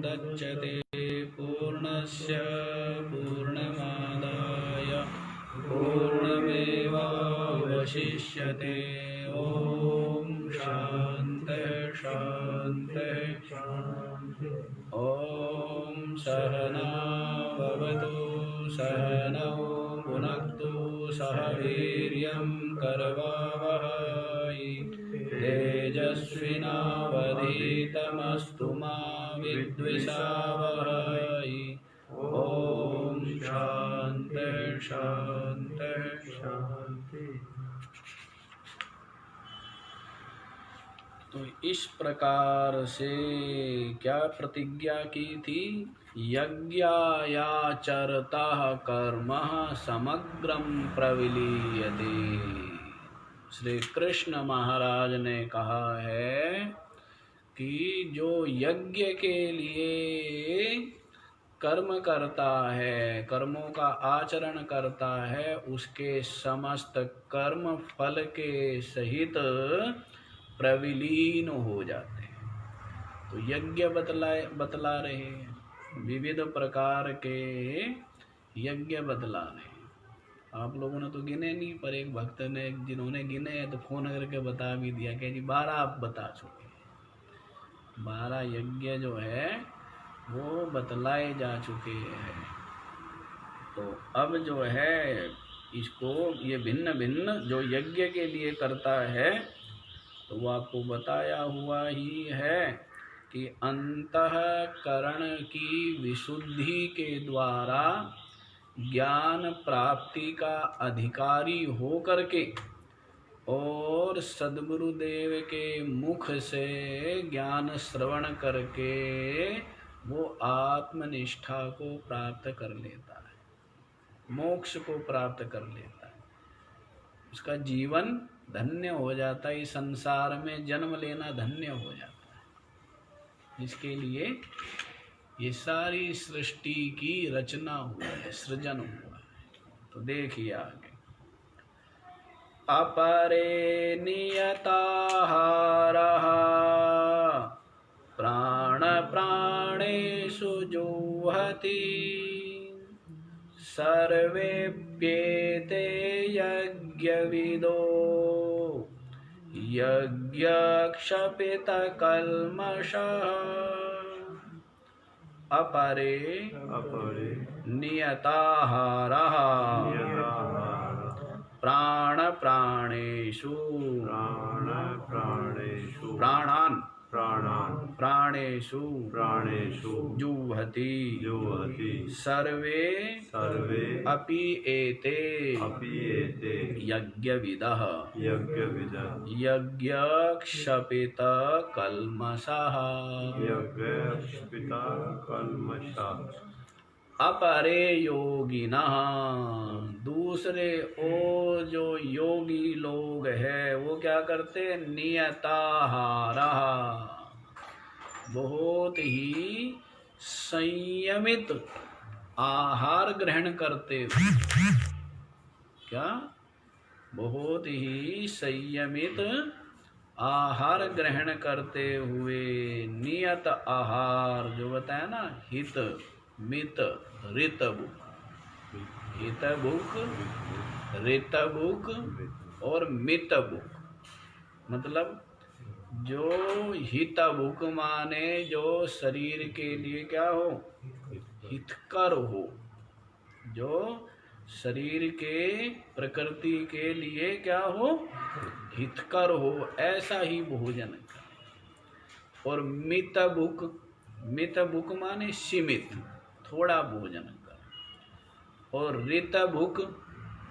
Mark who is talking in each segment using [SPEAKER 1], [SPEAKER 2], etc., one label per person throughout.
[SPEAKER 1] मुदच्यते पूर्णस्य पूर्णमादाय पूर्णमेवावशिष्यते। ॐ शान्तिः शान्तिः शान्तिः। ॐ सहना भवतु सहनौ भुनक्तु सह वीर्यं करवावहै तेजस्विनावधीतमस्तु मा विद्विषावहै। ॐ शान्तिः शान्तिः शान्तिः। तो इस प्रकार से क्या प्रतिज्ञा की थी? यज्ञायाचरतः कर्म समग्रम प्रविलीयते। श्री कृष्ण महाराज ने कहा है कि जो यज्ञ के लिए कर्म करता है, कर्मों का आचरण करता है, उसके समस्त कर्म फल के सहित प्रविलीन हो जाते हैं। तो यज्ञ बतला रहे हैं, विविध प्रकार के यज्ञ बतला रहे हैं। आप लोगों ने तो गिने नहीं, पर एक भक्त ने जिन्होंने गिने तो फोन करके बता भी दिया कि जी 12 आप बता चुके हैं। 12 यज्ञ जो है वो बतलाए जा चुके हैं। तो अब जो है इसको ये भिन्न भिन्न जो यज्ञ के लिए करता है तो वो आपको बताया हुआ ही है कि अंतःकरण की विशुद्धि के द्वारा ज्ञान प्राप्ति का अधिकारी हो करके और सद्गुरुदेव के मुख से ज्ञान श्रवण करके वो आत्मनिष्ठा को प्राप्त कर लेता है, मोक्ष को प्राप्त कर लेता है। उसका जीवन धन्य हो जाता है, इस संसार में जन्म लेना धन्य हो जाता है। इसके लिए ये सारी सृष्टि की रचना हुआ है, सृजन हुआ है। तो देखिए आगे, अपरे नियताहारः प्राण प्राणेषु जुह्वति सर्वेप्येते यज्ञविदो यज्ञक्षपितकल्मषः। अपरे नियताहारः प्राण प्राणेषु प्राणेषु जुह्वति सर्वे अपि एते यज्ञविदः यज्ञक्षपितकल्मषः। अपरे योगिनः, दूसरे ओ जो योगी लोग हैं वो क्या करते? नियताहारः, बहुत ही संयमित आहार ग्रहण करते हुए। क्या? बहुत ही संयमित आहार ग्रहण करते हुए। नियत आहार जो बताया ना, हित मित ऋतभुक, हितभुक ऋतभुक और मितभुक। मतलब जो हितभुक माने जो शरीर के लिए क्या हो? हितकर हो, जो शरीर के प्रकृति के लिए क्या हो? हितकर हो, ऐसा ही भोजन कर। और मितभुक, मितभुक माने सीमित, थोड़ा भोजन कर। और ऋतभुक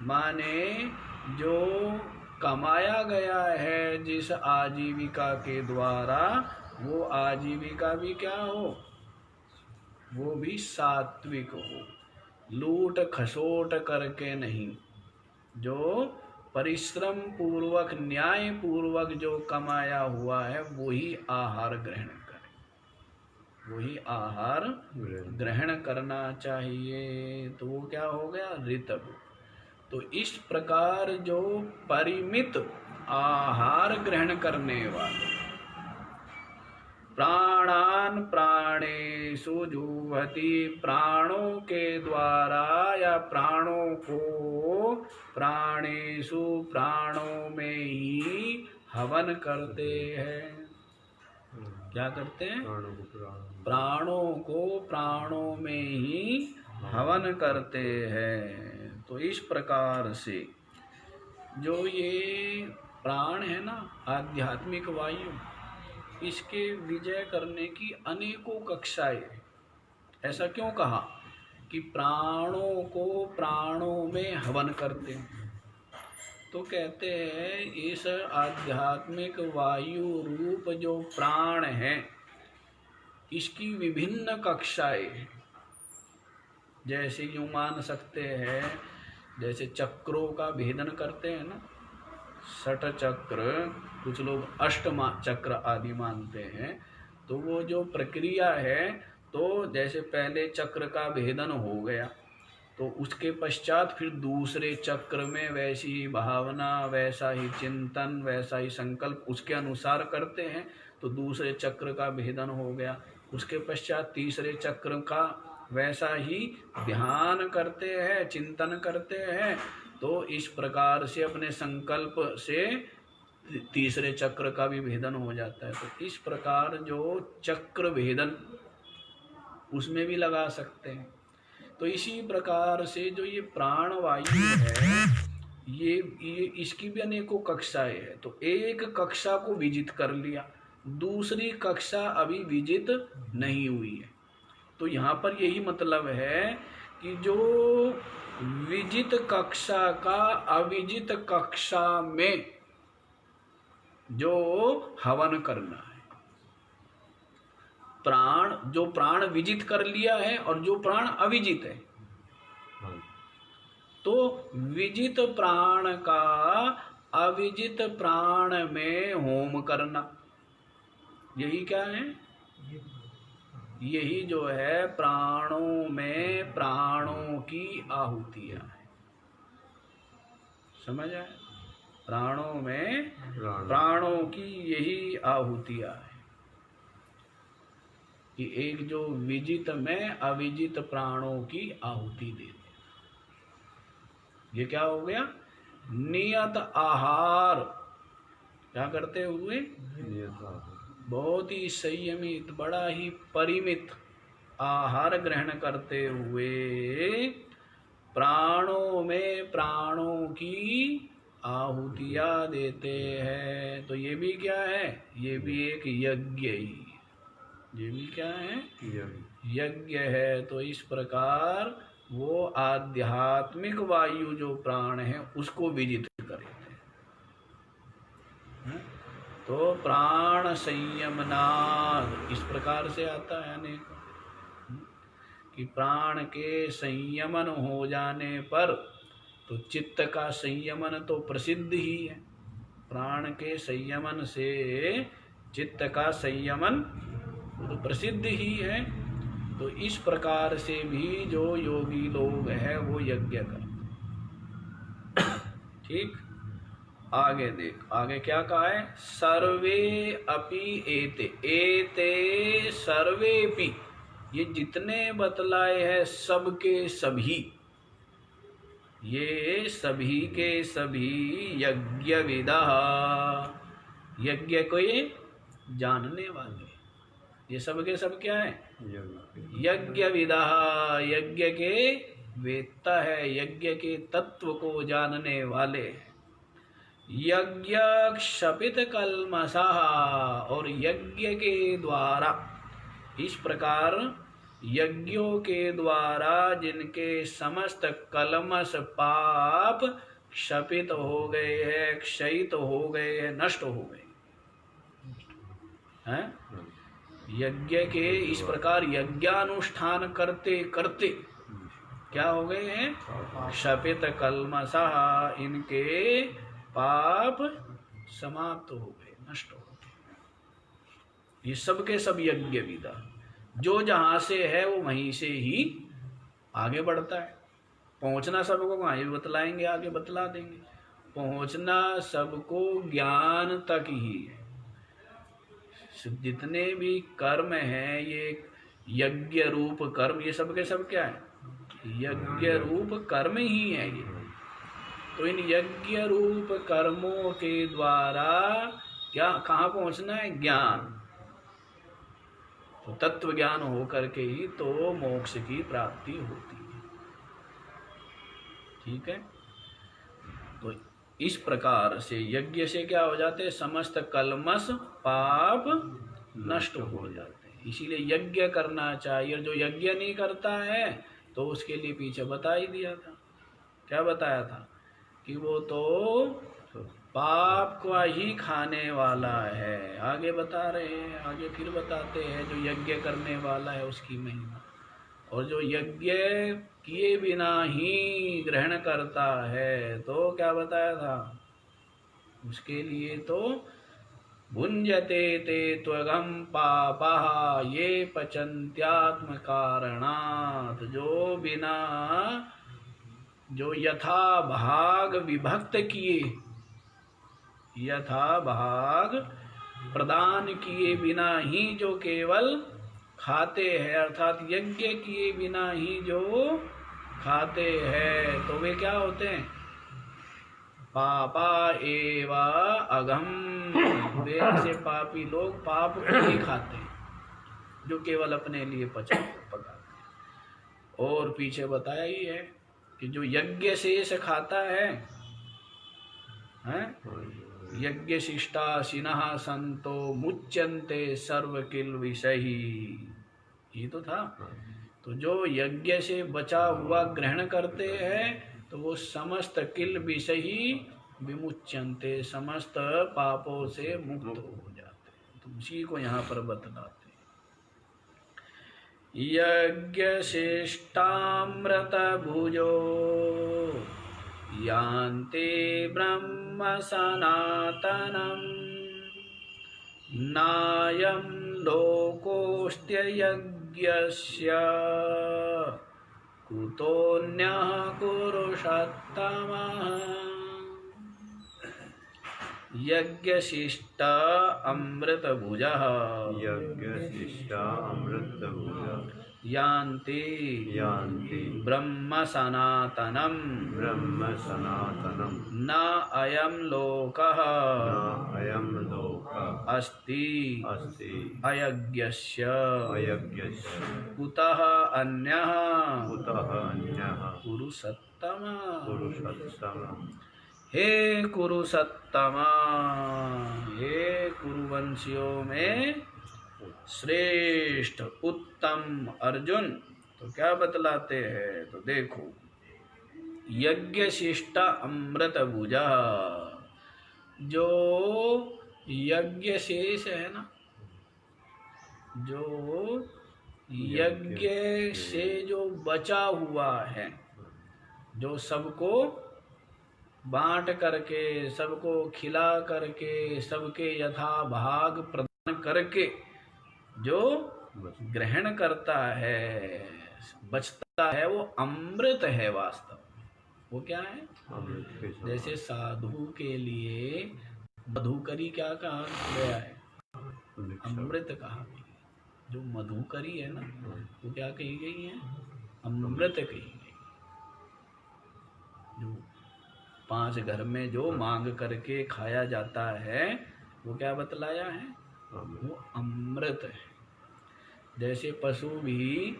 [SPEAKER 1] माने जो कमाया गया है जिस आजीविका के द्वारा, वो आजीविका भी क्या हो? वो भी सात्विक हो, लूट खसोट करके नहीं। जो परिश्रम पूर्वक न्याय पूर्वक जो कमाया हुआ है वही आहार ग्रहण करें, वही आहार ग्रहण करना चाहिए। तो वो क्या हो गया? ऋतभुक। तो इस प्रकार जो परिमित आहार ग्रहण करने वाले, प्राणान प्राणेषु जुह्वति, प्राणों के द्वारा या प्राणों को प्राणेषु प्राणों में ही हवन करते हैं। क्या करते हैं? प्राणों को प्राणों में ही हवन करते हैं। तो इस प्रकार से जो ये प्राण है ना, आध्यात्मिक वायु, इसके विजय करने की अनेकों कक्षाएं। ऐसा क्यों कहा कि प्राणों को प्राणों में हवन करते हैं? तो कहते हैं इस आध्यात्मिक वायु रूप जो प्राण है, इसकी विभिन्न कक्षाएं। जैसे यूं मान सकते हैं, जैसे चक्रों का भेदन करते हैं ना, 6 चक्र, कुछ लोग 8 चक्र आदि मानते हैं। तो वो जो प्रक्रिया है, तो जैसे पहले चक्र का भेदन हो गया, तो उसके पश्चात फिर दूसरे चक्र में वैसी ही भावना, वैसा ही चिंतन, वैसा ही संकल्प उसके अनुसार करते हैं, तो दूसरे चक्र का भेदन हो गया। उसके पश्चात तीसरे चक्र का वैसा ही ध्यान करते हैं, चिंतन करते हैं। तो इस प्रकार से अपने संकल्प से तीसरे चक्र का भी भेदन हो जाता है। तो इस प्रकार जो चक्र भेदन, उसमें भी लगा सकते हैं। तो इसी प्रकार से जो ये प्राण वायु है, ये इसकी भी अनेकों कक्षाएं हैं। तो एक कक्षा को विजित कर लिया, दूसरी कक्षा अभी विजित नहीं हुई है। तो यहाँ पर यही मतलब है कि जो विजित कक्षा का अविजित कक्षा में जो हवन करना है, प्राण जो प्राण विजित कर लिया है और जो प्राण अविजित है, तो विजित प्राण का अविजित प्राण में होम करना, यही क्या है? यही जो है प्राणों में प्राणों की आहुतियां है। समझ आए? प्राणों में प्राणों की यही आहुतियां है कि एक जो विजित में अविजित प्राणों की आहुति दे दे। ये क्या हो गया? नियत आहार। क्या करते हुए? बहुत ही संयमित, बड़ा ही परिमित आहार ग्रहण करते हुए प्राणों में प्राणों की आहुतियां देते हैं। तो ये भी क्या है? ये भी एक यज्ञ ही, ये भी क्या है? यज्ञ है। तो इस प्रकार वो आध्यात्मिक वायु जो प्राण है उसको विजित करते हैं। तो प्राण संयमनाद इस प्रकार से आता है अनेक, कि प्राण के संयमन हो जाने पर, तो चित्त का संयमन तो प्रसिद्ध ही है। प्राण के संयमन से चित्त का संयमन तो प्रसिद्ध ही है। तो इस प्रकार से भी जो योगी लोग हैं वो यज्ञ करते। ठीक, आगे देख, आगे क्या कहा है? सर्वे अपि एते, एते सर्वेपि, ये जितने बतलाए हैं सबके सभी, ये सभी के सभी यज्ञ विदा, यज्ञ को ये जानने वाले, ये सब के सब क्या है? यज्ञ विदा, यज्ञ के वेत्ता है, यज्ञ के तत्व को जानने वाले। यज्ञ क्षपित कल्मषः, और यज्ञ के द्वारा, इस प्रकार यज्ञों के द्वारा जिनके समस्त कल्मष पाप क्षपित हो गए हैं, क्षयित हो गए हैं, नष्ट हो गए हैं। यज्ञ के इस प्रकार यज्ञानुष्ठान करते करते क्या हो गए हैं? क्षपित कल्मषः, इनके पाप समाप्त हो गए, नष्ट हो गए। ये सब के सब यज्ञ विदा, जो जहां से है वो वहीं से ही आगे बढ़ता है। पहुंचना सबको वहां भी बतलाएंगे, आगे बतला देंगे। पहुंचना सबको ज्ञान तक ही है, जितने भी कर्म हैं ये यज्ञ रूप कर्म, ये सब के सब क्या है? यज्ञ रूप कर्म ही है ये। तो इन यज्ञ रूप कर्मों के द्वारा क्या कहाँ पहुंचना है? ज्ञान। तो तत्व ज्ञान हो करके ही तो मोक्ष की प्राप्ति होती है। ठीक है। तो इस प्रकार से यज्ञ से क्या हो जाते हैं? समस्त कलमश पाप नष्ट हो जाते हैं। इसीलिए यज्ञ करना चाहिए। जो यज्ञ नहीं करता है तो उसके लिए पीछे बता ही दिया था। क्या बताया था? कि वो तो पाप को ही खाने वाला है। आगे बता रहे हैं, आगे फिर बताते हैं जो यज्ञ करने वाला है उसकी महिमा। और जो यज्ञ किए बिना ही ग्रहण करता है तो क्या बताया था? उसके लिए तो भुंजते ते त्वगम पापा ये पचन्त्यात्म कारणात्। जो बिना, जो यथा भाग विभक्त किए, यथा भाग प्रदान किए बिना ही जो केवल खाते हैं, अर्थात यज्ञ किए बिना ही जो खाते हैं, तो वे क्या होते हैं? पापा एवा अघम। वे ऐसे पापी लोग पाप को ही खाते हैं जो केवल अपने लिए पकाते हैं। और पीछे बताया ही है कि जो यज्ञ शेष खाता है, यज्ञ शिष्टा सिनः संतो मुच्यन्ते सर्व किल विषयी। ये तो था। तो जो यज्ञ से बचा हुआ ग्रहण करते हैं तो वो समस्त किल विषयी विमुच्यन्ते, समस्त पापों से मुक्त हो जाते हैं। तो उसी को यहाँ पर बतलाते हैं। यज्ञ शिष्टामृत भुजो यान्ते ब्रह्म सनातनम् नायं लोकोऽस्त्य यज्ञस्य कुतोऽन्यः कुरुषोत्तमः। यज्ञशिष्ट अमृतभुजः,
[SPEAKER 2] यज्ञशिष्ट अमृतभुजः
[SPEAKER 1] यान्ति ब्रह्म सनातनम्,
[SPEAKER 2] ब्रह्म सनातनम्
[SPEAKER 1] न अयं लोकः अस्ति अयज्ञस्य कुतः अन्यः कुरुसत्तम। हे कुरुसत्तम, हे कुरुवंशियों में श्रेष्ठ उत्तम अर्जुन। तो क्या बतलाते हैं? तो देखो, यज्ञ शिष्ट अमृत भुजा, जो यज्ञ शेष है ना, जो यज्ञ से जो बचा हुआ है, जो सबको बांट करके, सबको खिला करके, सबके यथा भाग प्रदान करके जो ग्रहण करता है, बचता है, वो अमृत है वास्तव में। वो क्या है? जैसे साधु के लिए मधुकरी क्या कहा गया है? अमृत कहा गया। जो मधुकरी है ना, वो क्या कही गई है? अमृत कही गई। जो 5 घर में जो मांग करके खाया जाता है वो क्या बतलाया है? वो अमृत है। जैसे पशु भी,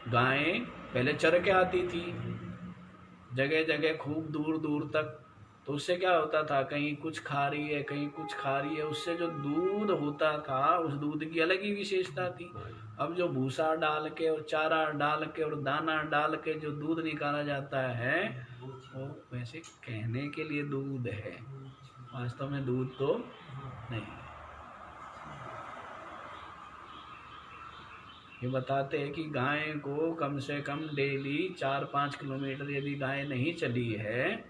[SPEAKER 1] गायें पहले चर के आती थी जगह जगह, खूब दूर दूर तक, तो उससे क्या होता था? कहीं कुछ खा रही है, कहीं कुछ खा रही है, उससे जो दूध होता था उस दूध की अलग ही विशेषता थी। अब जो भूसा डाल के और चारा डाल के और दाना डाल के जो दूध निकाला जाता है वो वैसे कहने के लिए दूध है, वास्तव में दूध तो नहीं। ये बताते हैं कि गाय को कम से कम डेली 4-5 किलोमीटर यदि गाय नहीं चली है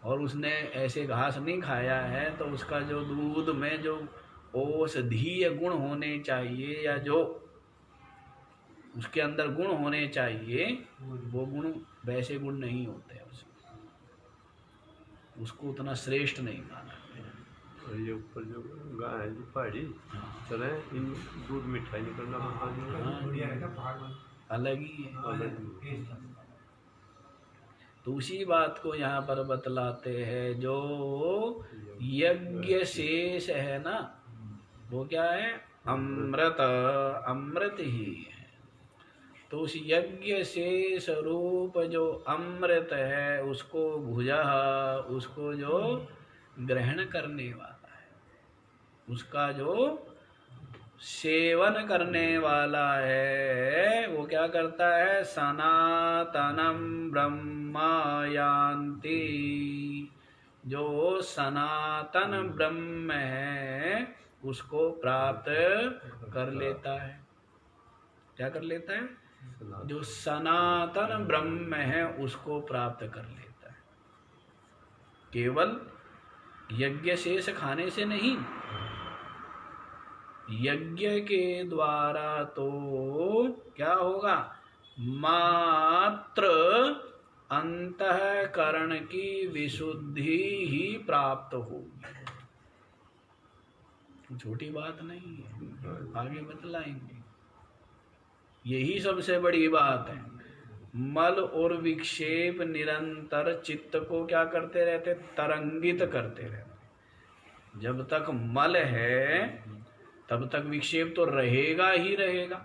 [SPEAKER 1] और उसने ऐसे घास नहीं खाया है तो उसका जो दूध में जो औषधीय गुण होने चाहिए या जो उसके अंदर गुण होने चाहिए वो गुण, वैसे गुण नहीं होते उसमें, उसको उतना श्रेष्ठ नहीं माना गया।
[SPEAKER 2] और ये ऊपर जो गाय है जो पहाड़ी चले इन दूध मिठाई निकलना पड़ता है,
[SPEAKER 1] अलग ही है।
[SPEAKER 2] अलग ही।
[SPEAKER 1] तो उसी बात को यहाँ पर बतलाते हैं, जो यज्ञ शेष है ना, वो क्या है? अमृत, अमृत ही है। तो उस यज्ञ शेष रूप जो अमृत है, उसको भुजा, उसको जो ग्रहण करने वाला है, उसका जो सेवन करने वाला है, वो क्या करता है? सनातनम ब्रह्मा यान्ति। जो सनातन ब्रह्म है उसको प्राप्त कर लेता है। क्या कर लेता है? जो सनातन ब्रह्म है उसको प्राप्त कर लेता है। केवल यज्ञ शेष खाने से नहीं, यज्ञ के द्वारा तो क्या होगा? मात्र अंतःकरण की विशुद्धि ही प्राप्त होगी। छोटी बात नहीं है, आगे बतलाएंगे। यही सबसे बड़ी बात है। मल और विक्षेप निरंतर चित्त को क्या करते रहते? तरंगित करते रहते। जब तक मल है तब तक विक्षेप तो रहेगा ही रहेगा,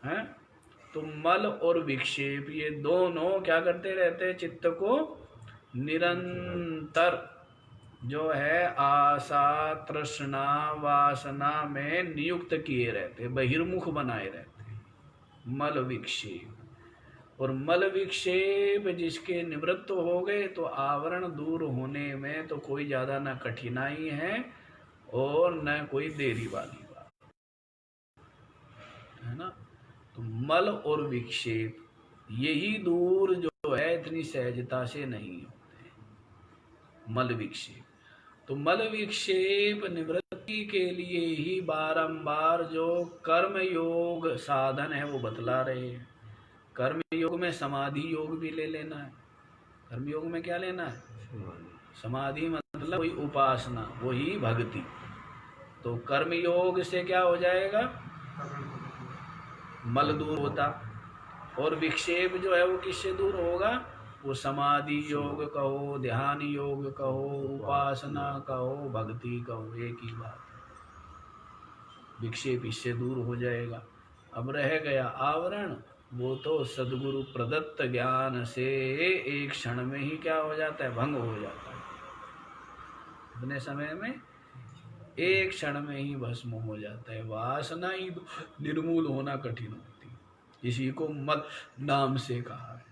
[SPEAKER 1] है? तो मल और विक्षेप ये दोनों क्या करते रहते हैं? चित्त को निरंतर जो है आशा, तृष्णा, वासना में नियुक्त किए रहते, बहिर्मुख बनाए रहते, मल विक्षेप। और मल विक्षेप जिसके निवृत्त हो गए तो आवरण दूर होने में तो कोई ज़्यादा न कठिनाई है और न कोई देरी वाली बात है ना। तो मल और विक्षेप यही दूर जो है इतनी सहजता से नहीं होते, मल विक्षेप। तो मल विक्षेप निवृत्ति के लिए ही बारंबार जो कर्म योग साधन है वो बतला रहे हैं। कर्म योग में समाधि योग भी ले लेना है। कर्म योग में क्या लेना है? समाधि मतलब वही उपासना, वही भक्ति। तो कर्म योग से क्या हो जाएगा? मल दूर होता। और विक्षेप जो है वो किससे दूर होगा? वो समाधि योग कहो, ध्यान योग कहो, उपासना कहो, भक्ति कहो, एक ही बात है। विक्षेप इससे दूर हो जाएगा। अब रह गया आवरण, वो तो सद्गुरु प्रदत्त ज्ञान से एक क्षण में ही क्या हो जाता है? भंग हो जाता है। इतने समय में एक क्षण में ही भस्म हो जाता है। वासना ही निर्मूल होना कठिन होती है। इसी को मल नाम से कहा है।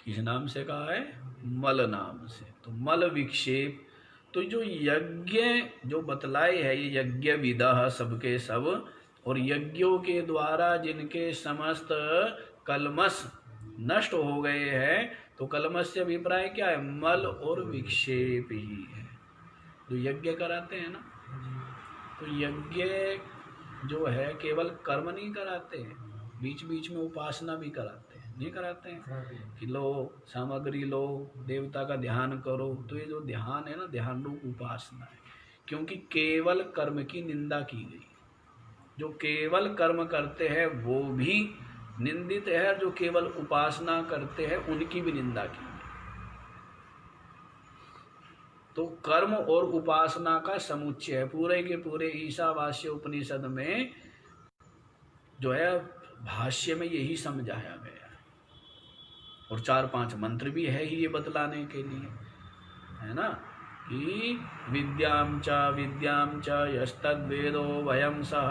[SPEAKER 1] किस नाम से कहा है? मल नाम से। तो मल विक्षेप, तो जो यज्ञ जो बतलाए है ये यज्ञ विधा सबके सब, और यज्ञों के द्वारा जिनके समस्त कलमश नष्ट हो गए हैं, तो कलमश से अभिप्राय क्या है? मल और विक्षेप ही है। जो यज्ञ कराते हैं ना, तो यज्ञ जो है केवल कर्म नहीं कराते हैं, बीच बीच में उपासना भी कराते हैं। नहीं कराते हैं कि लो सामग्री लो, देवता का ध्यान करो। तो ये जो ध्यान है ना, ध्यान रूप उपासना है। क्योंकि केवल कर्म की निंदा की गई। जो केवल कर्म करते हैं वो भी निंदित है, जो केवल उपासना करते हैं उनकी भी निंदा की। तो कर्म और उपासना का समुच्चय है। पूरे के पूरे ईशावास्य उपनिषद में जो है भाष्य में यही समझाया गया है। और 4-5 मंत्र भी है ही ये बतलाने के लिए, है ना, कि विद्याम च यस्तद्वेदो वयम सह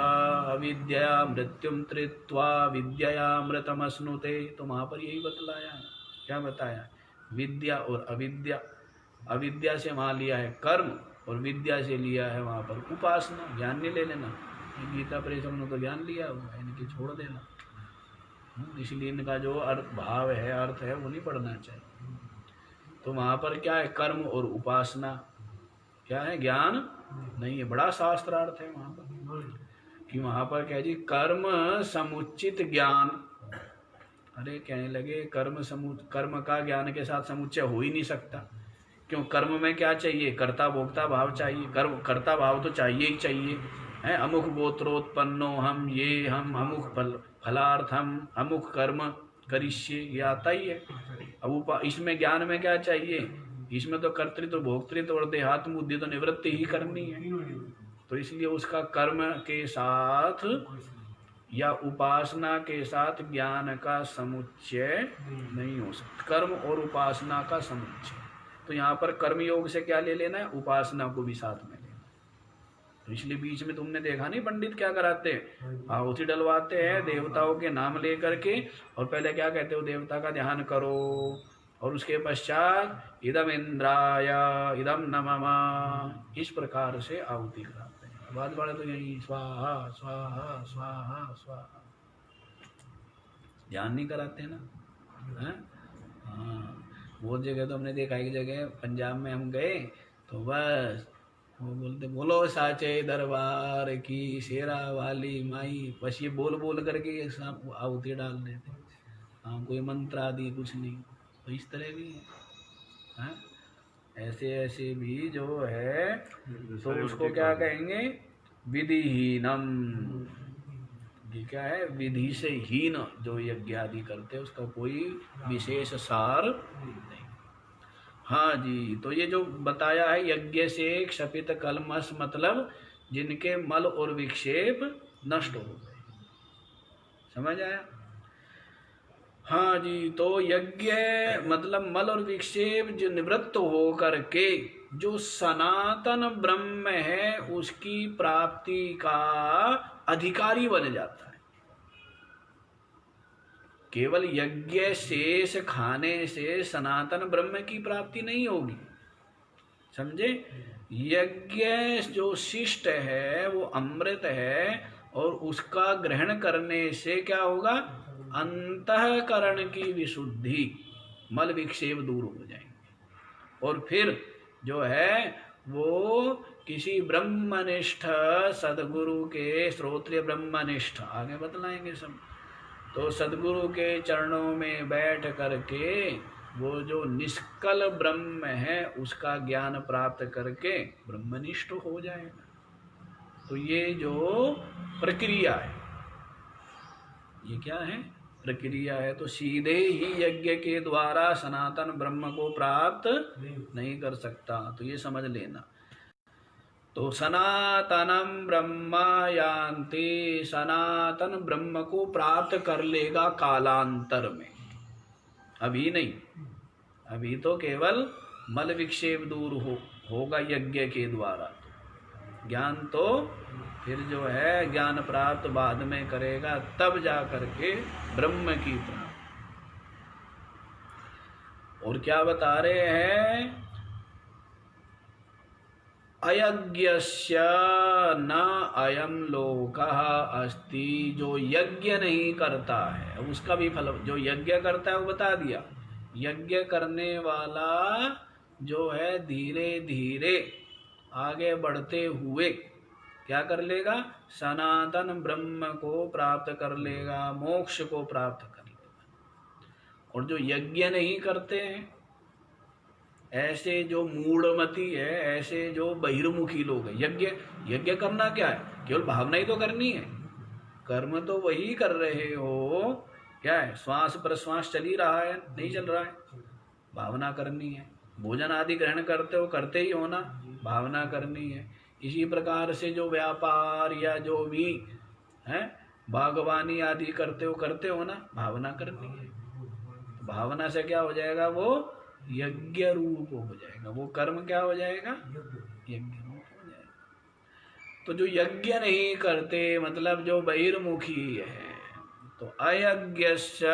[SPEAKER 1] अविद्या मृत्युम त्रित्वा विद्या अमृतमश्नुते। तो वहाँ पर यही बतलाया है। क्या बताया? विद्या और अविद्या। अविद्या से वहाँ लिया है कर्म और विद्या से लिया है वहाँ पर उपासना। ज्ञान नहीं ले लेना। गीता परिषद में तो ज्ञान लिया हुआ है, इनकी छोड़ देना। इसलिए इनका जो अर्थ भाव है, अर्थ है, वो नहीं पढ़ना चाहिए। तो वहाँ पर क्या है? कर्म और उपासना। क्या है? ज्ञान नहीं है। बड़ा शास्त्रार्थ है वहाँ पर, कि वहाँ पर क्या जी? कर्म समुचित ज्ञान। अरे कहने लगे कर्म का ज्ञान के साथ समुच्चय हो ही नहीं सकता, क्यों, कर्म में क्या चाहिए, कर्ता भोक्ता भाव चाहिए, कर्म कर्ता भाव तो चाहिए ही चाहिए है। अमुक गोत्रोत्पन्नो हम, ये हम अमुक फलार्थम अमुक कर्म करिष्ये, ये आता ही है। अब इसमें ज्ञान में क्या चाहिए, इसमें तो कर्तृत्व भोक्तृत्व और देहात्म बुद्धि तो निवृत्ति ही करनी है। तो इसलिए उसका कर्म के साथ या उपासना के साथ ज्ञान का समुच्चय नहीं हो सकता, कर्म और उपासना का समुच्चय। तो यहाँ पर कर्म योग से क्या ले लेना है, उपासना को भी साथ में लेना। तो इसलिए बीच में तुमने देखा नहीं पंडित क्या कराते हैं, आहुति डलवाते हैं देवताओं के नाम ले करके, और पहले क्या कहते हो, देवता का ध्यान करो, और उसके पश्चात इदम इंद्राय इदम नमः, इस प्रकार से आहुति कराते हैं। बाद वाले तो यही स्वाहा स्वाहा स्वाहा स्वाहा, ध्यान नहीं कराते ना। हाँ, वो जगह तो हमने देखा, एक जगह पंजाब में हम गए तो बस वो बोलते बोलो साचे दरबार की शेरा वाली माई, बस ये बोल बोल करके आहुति डाल देते। हाँ, कोई मंत्र आदि कुछ नहीं। तो इस तरह भी है, ऐसे ऐसे भी जो है, तो उसको क्या कहेंगे, विधिहीनम। ये क्या है, विधि से हीन जो यज्ञ आदि करते हैं, उसका कोई विशेष सार नहीं। हाँ जी, तो ये जो बताया है, यज्ञ से क्षपित कलमश, मतलब जिनके मल और विक्षेप नष्ट हो गए, समझ आया। हाँ जी, तो यज्ञ मतलब मल और विक्षेप जो निवृत्त हो करके जो सनातन ब्रह्म है उसकी प्राप्ति का अधिकारी बन जाता है। केवल यज्ञ शेष खाने से सनातन ब्रह्म की प्राप्ति नहीं होगी, समझे। यज्ञ जो शिष्ट है वो अमृत है, और उसका ग्रहण करने से क्या होगा, अंतःकरण की विशुद्धि, मल विक्षेप दूर हो जाएंगे, और फिर जो है वो किसी ब्रह्मनिष्ठ सदगुरु के, श्रोत्रिय ब्रह्मनिष्ठ, आगे बतलाएंगे सब, तो सदगुरु के चरणों में बैठ करके वो जो निष्कल ब्रह्म है उसका ज्ञान प्राप्त करके ब्रह्मनिष्ठ हो जाएगा। तो ये जो प्रक्रिया है, ये क्या है, प्रक्रिया है। तो सीधे ही यज्ञ के द्वारा सनातन ब्रह्म को प्राप्त नहीं कर सकता, तो ये समझ लेना। तो सनातनम ब्रह्म यान्ति, सनातन ब्रह्म को प्राप्त कर लेगा कालांतर में, अभी नहीं। अभी तो केवल मल विक्षेप दूर होगा यज्ञ के द्वारा, ज्ञान तो फिर जो है ज्ञान प्राप्त बाद में करेगा, तब जा करके ब्रह्म की प्राप्ति। और क्या बता रहे हैं, अयज्ञस्य न अयम लोकः अस्ति, जो यज्ञ नहीं करता है उसका भी फल, जो यज्ञ करता है वो बता दिया। यज्ञ करने वाला जो है धीरे धीरे आगे बढ़ते हुए क्या कर लेगा, सनातन ब्रह्म को प्राप्त कर लेगा, मोक्ष को प्राप्त कर लेगा। और जो यज्ञ नहीं करते हैं, ऐसे जो मूढ़मती है, ऐसे जो बहिर्मुखी लोग हैं, यज्ञ करना क्या है, केवल भावना ही तो करनी है, कर्म तो वही कर रहे हो, क्या है, श्वास प्रश्वास चल ही रहा है, नहीं चल रहा है, भावना करनी है। भोजन आदि ग्रहण करते हो, करते ही हो ना, भावना करनी है। इसी प्रकार से जो व्यापार या जो भी है बागवानी आदि करते हो ना, भावना करनी है। भावना से क्या हो जाएगा, वो यज्ञ रूप हो जाएगा, वो कर्म क्या हो जाएगा, यज्ञ रूप हो जाएगा। तो जो यज्ञ नहीं करते मतलब जो बहिर्मुखी है, तो अयज्ञस्य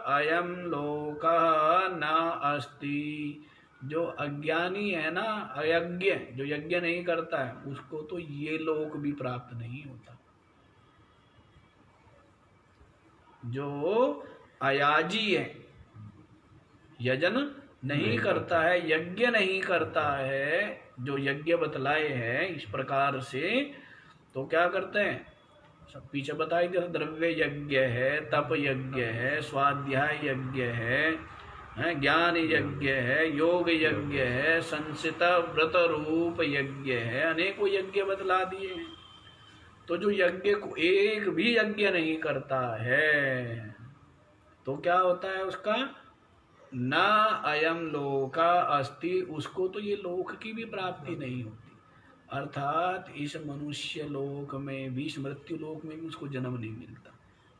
[SPEAKER 1] अयम लोकः न अस्ति, जो अज्ञानी है ना, अयज्ञ जो यज्ञ नहीं करता है, उसको तो ये लोक भी प्राप्त नहीं होता। जो अयाजी है, यजन नहीं करता है, यज्ञ नहीं करता है, जो यज्ञ बतलाए हैं इस प्रकार से, तो क्या करते हैं, सब पीछे बताई दिया, द्रव्य यज्ञ है, तप यज्ञ है, स्वाध्याय यज्ञ है, है, ज्ञान यज्ञ है, योग यज्ञ है, संसित व्रत रूप यज्ञ है, अनेकों यज्ञ बतला दिए हैं। तो जो यज्ञ को एक भी यज्ञ नहीं करता है तो क्या होता है उसका? ना अयम लोका अस्ति, उसको तो ये लोक की भी प्राप्ति नहीं होती। अर्थात इस मनुष्य लोक में भी, इस मृत्यु लोक में भी उसको जन्म नहीं मिलता।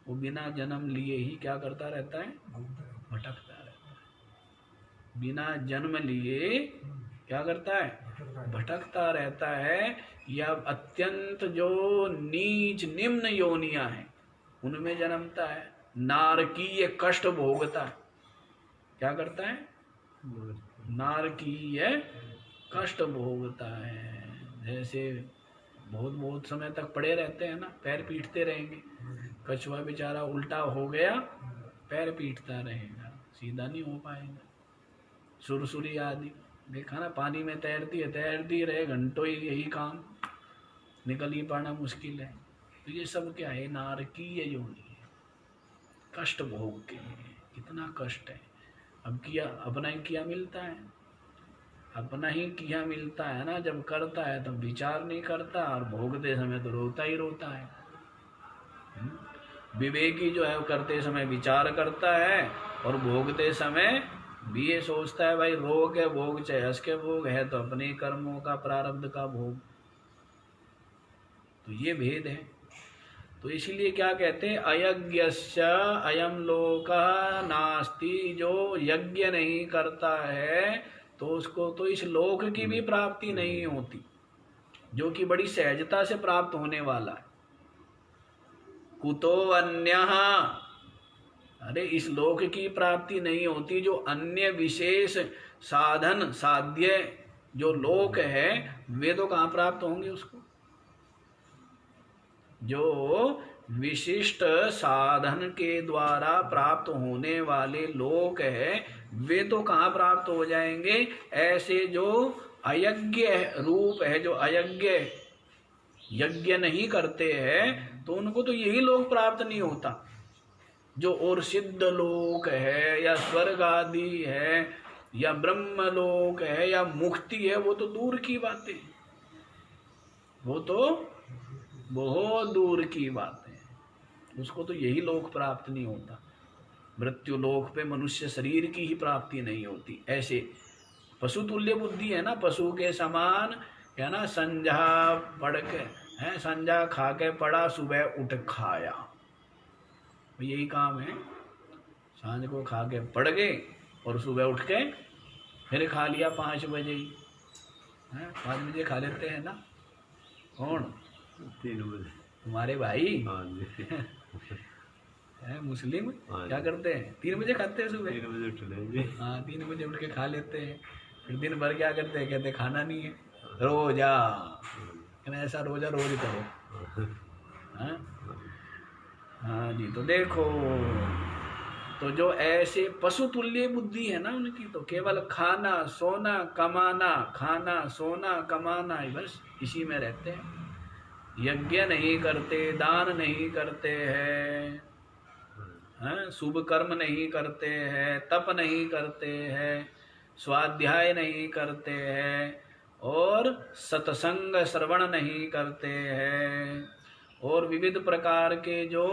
[SPEAKER 1] वो बिना जन्म लिए ही क्या करता रहता है? भटकता रहता है। बिना जन्म लिए क्या करता है? भटकता रहता है। या अत्यंत जो नीच निम्न योनियां हैं उनमें जन्मता है, नारकीय कष्ट भोगता है। क्या करता है? नारकीय कष्ट भोगता है। जैसे बहुत बहुत समय तक पड़े रहते हैं ना, पैर पीटते रहेंगे। कछुआ बेचारा उल्टा हो गया, पैर पीटता रहेगा, सीधा नहीं हो पाएगा। सुरसुरी आदि देखा ना, पानी में तैरती रहे घंटों ही यही काम, निकल ही पाना मुश्किल है। तो ये सब क्या है? नारकीय योनि है, कष्ट भोग के लिए। कितना कष्ट है। अब किया अपना ही किया मिलता है, अपना ही किया मिलता है ना। जब करता है तब विचार नहीं करता, और भोगते समय तो रोता ही रोता है। विवेकी जो है वो करते समय विचार करता है, और भोगते समय भी ये सोचता है भाई रो के भोग चाहे हंस के भोग, है तो अपने कर्मों का प्रारब्ध का भोग। तो ये भेद है। तो इसीलिए क्या कहते हैं? अयज्ञस्य अयम लोकः नास्ति। जो यज्ञ नहीं करता है तो उसको तो इस लोक की भी प्राप्ति नहीं होती, जो कि बड़ी सहजता से प्राप्त होने वाला है। कुतो अन्यः, अरे इस लोक की प्राप्ति नहीं होती, जो अन्य विशेष साधन साध्य जो लोक है वे तो कहाँ प्राप्त होंगे उसको? जो विशिष्ट साधन के द्वारा प्राप्त होने वाले लोक है वे तो कहाँ प्राप्त हो जाएंगे? ऐसे जो अयज्ञ रूप है, जो अयज्ञ यज्ञ नहीं करते हैं तो उनको तो यही लोक प्राप्त नहीं होता। जो और सिद्ध लोक है या स्वर्ग आदि है या ब्रह्म लोक है या मुक्ति है, वो तो दूर की बातें, वो तो बहुत दूर की बात है। उसको तो यही लोक प्राप्त नहीं होता। मृत्यु लोक पे मनुष्य शरीर की ही प्राप्ति नहीं होती। ऐसे पशु तुल्य बुद्धि है ना, पशु के समान है ना। संजा पढ़ के है, संजा खा के पड़ा, सुबह उठ खाया, यही काम है। सांझ को खा के पड़ गए और सुबह उठ के फिर खा लिया 5 बजे ही है। 5 बजे खा लेते हैं ना। कौन?
[SPEAKER 2] 3 बजे
[SPEAKER 1] तुम्हारे भाई?
[SPEAKER 2] हाँ जी।
[SPEAKER 1] है मुस्लिम?
[SPEAKER 2] हाँ
[SPEAKER 1] क्या
[SPEAKER 2] जी।
[SPEAKER 1] करते हैं? 3 बजे खाते हैं सुबह।
[SPEAKER 2] 3 बजे उठ लेंगे।
[SPEAKER 1] हाँ 3 बजे उठ के खा लेते हैं। फिर दिन भर क्या करते हैं? कहते खाना नहीं है, रोजा। ऐसा रोजा रोज करो। हाँ हाँ जी। तो देखो, तो जो ऐसे पशु तुल्य बुद्धि है ना उनकी, तो केवल खाना सोना कमाना, खाना सोना कमाना ही बस इसी में रहते हैं। यज्ञ नहीं करते, दान नहीं करते हैं, शुभ कर्म नहीं करते हैं, तप नहीं करते हैं, स्वाध्याय नहीं करते हैं, और सत्संग श्रवण नहीं करते हैं, और विविध प्रकार के जो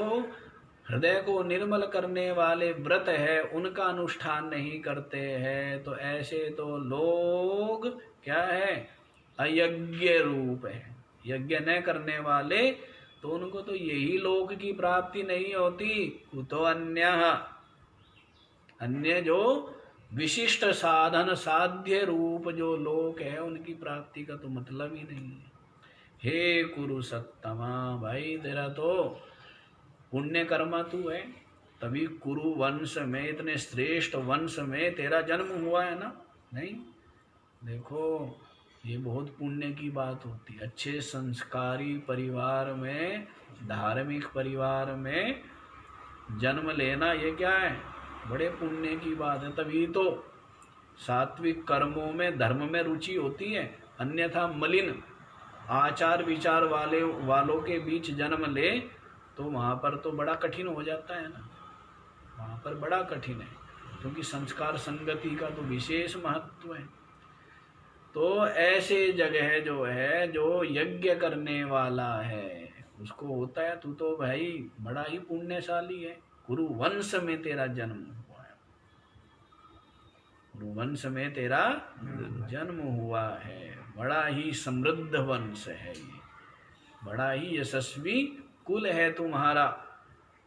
[SPEAKER 1] हृदय को निर्मल करने वाले व्रत है उनका अनुष्ठान नहीं करते हैं। तो ऐसे तो लोग क्या है? अयज्ञ रूप है। यज्ञ न करने वाले तो उनको तो यही लोक की प्राप्ति नहीं होती। कुतो अन्य जो विशिष्ट साधन साध्य रूप जो लोक है उनकी प्राप्ति का तो मतलब ही नहीं है। हे कुरु सत्तमा, भाई तेरा तो पुण्य कर्मा तू है, तभी कुरु वंश में, इतने श्रेष्ठ वंश में तेरा जन्म हुआ है ना। नहीं, देखो ये बहुत पुण्य की बात होती है। अच्छे संस्कारी परिवार में, धार्मिक परिवार में जन्म लेना ये क्या है? बड़े पुण्य की बात है। तभी तो सात्विक कर्मों में, धर्म में रुचि होती है। अन्यथा मलिन आचार विचार वालों के बीच जन्म ले तो वहाँ पर तो बड़ा कठिन हो जाता है ना, वहाँ पर बड़ा कठिन है। क्योंकि संस्कार संगति का तो विशेष महत्व है। तो ऐसे जगह जो है, जो यज्ञ करने वाला है उसको होता है तू तो भाई बड़ा ही पुण्यशाली है, कुरु वंश में तेरा जन्म हुआ है, कुरु वंश में तेरा जन्म हुआ है, बड़ा ही समृद्ध वंश है ये, बड़ा ही यशस्वी कुल है तुम्हारा,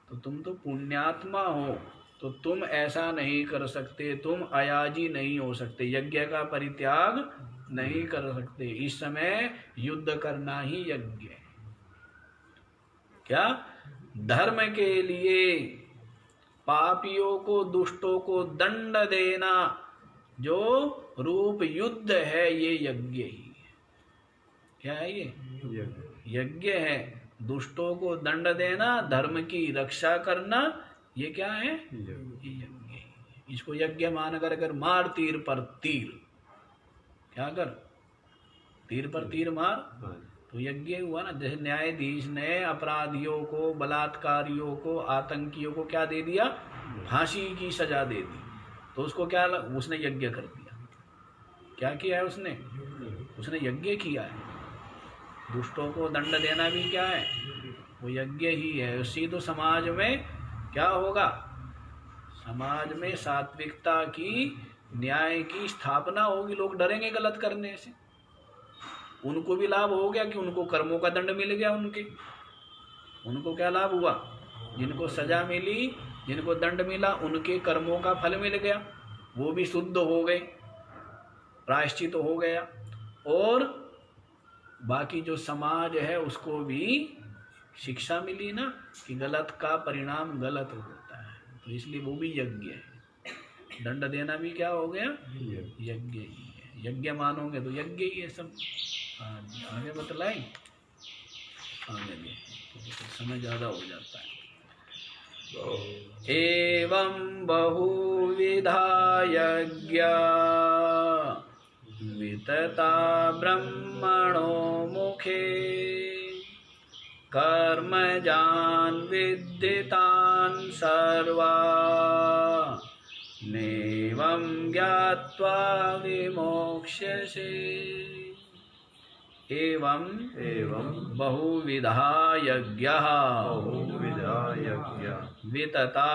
[SPEAKER 1] तो तुम तो पुण्यात्मा हो, तो तुम ऐसा नहीं कर सकते, तुम अयाजी नहीं हो सकते, यज्ञ का परित्याग नहीं कर सकते। इस समय युद्ध करना ही यज्ञ है। क्या? धर्म के लिए पापियों को, दुष्टों को दंड देना जो रूप युद्ध है, ये यज्ञ ही है। क्या है ये? यज्ञ है। दुष्टों को दंड देना, धर्म की रक्षा करना, ये क्या है? ये यज्ञ है। इसको यज्ञ मान कर मार तीर पर तीर, क्या कर? तीर पर तीर मार, तो यज्ञ हुआ ना। जैसे न्यायाधीश ने अपराधियों को, बलात्कारियों को, आतंकियों को क्या दे दिया? फांसी की सजा दे दी, तो उसको क्या उसने यज्ञ कर दिया। क्या किया है उसने? उसने यज्ञ किया है। दुष्टों को दंड देना भी क्या है? वो यज्ञ ही है। उसी तो समाज में क्या होगा? समाज में सात्विकता की, न्याय की स्थापना होगी। लोग डरेंगे गलत करने से। उनको भी लाभ हो गया कि उनको कर्मों का दंड मिल गया। उनको क्या लाभ हुआ? जिनको सजा मिली, जिनको दंड मिला, उनके कर्मों का फल मिल गया, वो भी शुद्ध हो गए, प्रायश्चित हो गया। और बाकी जो समाज है उसको भी शिक्षा मिली ना कि गलत का परिणाम गलत होता है, तो इसलिए वो भी यज्ञ है। दंड देना भी क्या हो गया? यज्ञ ही है। यज्ञ मानोगे तो यज्ञ ही है सब। आगे बतलाई, आगे भी तो समय ज़्यादा हो जाता है। एवं बहुविधा यज्ञा वितता ब्रह्मणो मुखे कर्मजान् विद्धितान् सर्वा नैवं ज्ञात्वा विमोक्ष्यसे। एवं बहुविधा यज्ञः वितता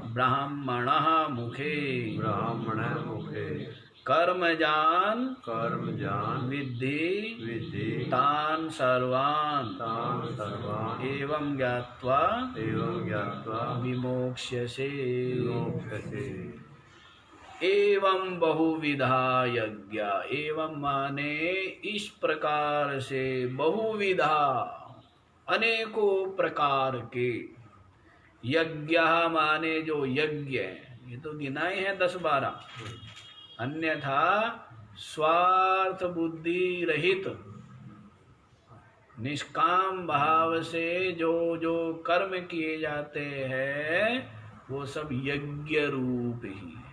[SPEAKER 1] ब्राह्मणः मुखे कर्मजान् विद्धि तान् सर्वान् एवं ज्ञात्वा विमोक्ष्यसे। एवं बहुविधा यज्ञ, एवं माने इस प्रकार से, बहुविधा अनेकों प्रकार के, यज्ञ माने जो यज्ञ, ये तो गिनाए हैं 10-12, अन्यथा स्वार्थ बुद्धि रहित निष्काम भाव से जो जो कर्म किए जाते हैं वो सब यज्ञ रूप ही है।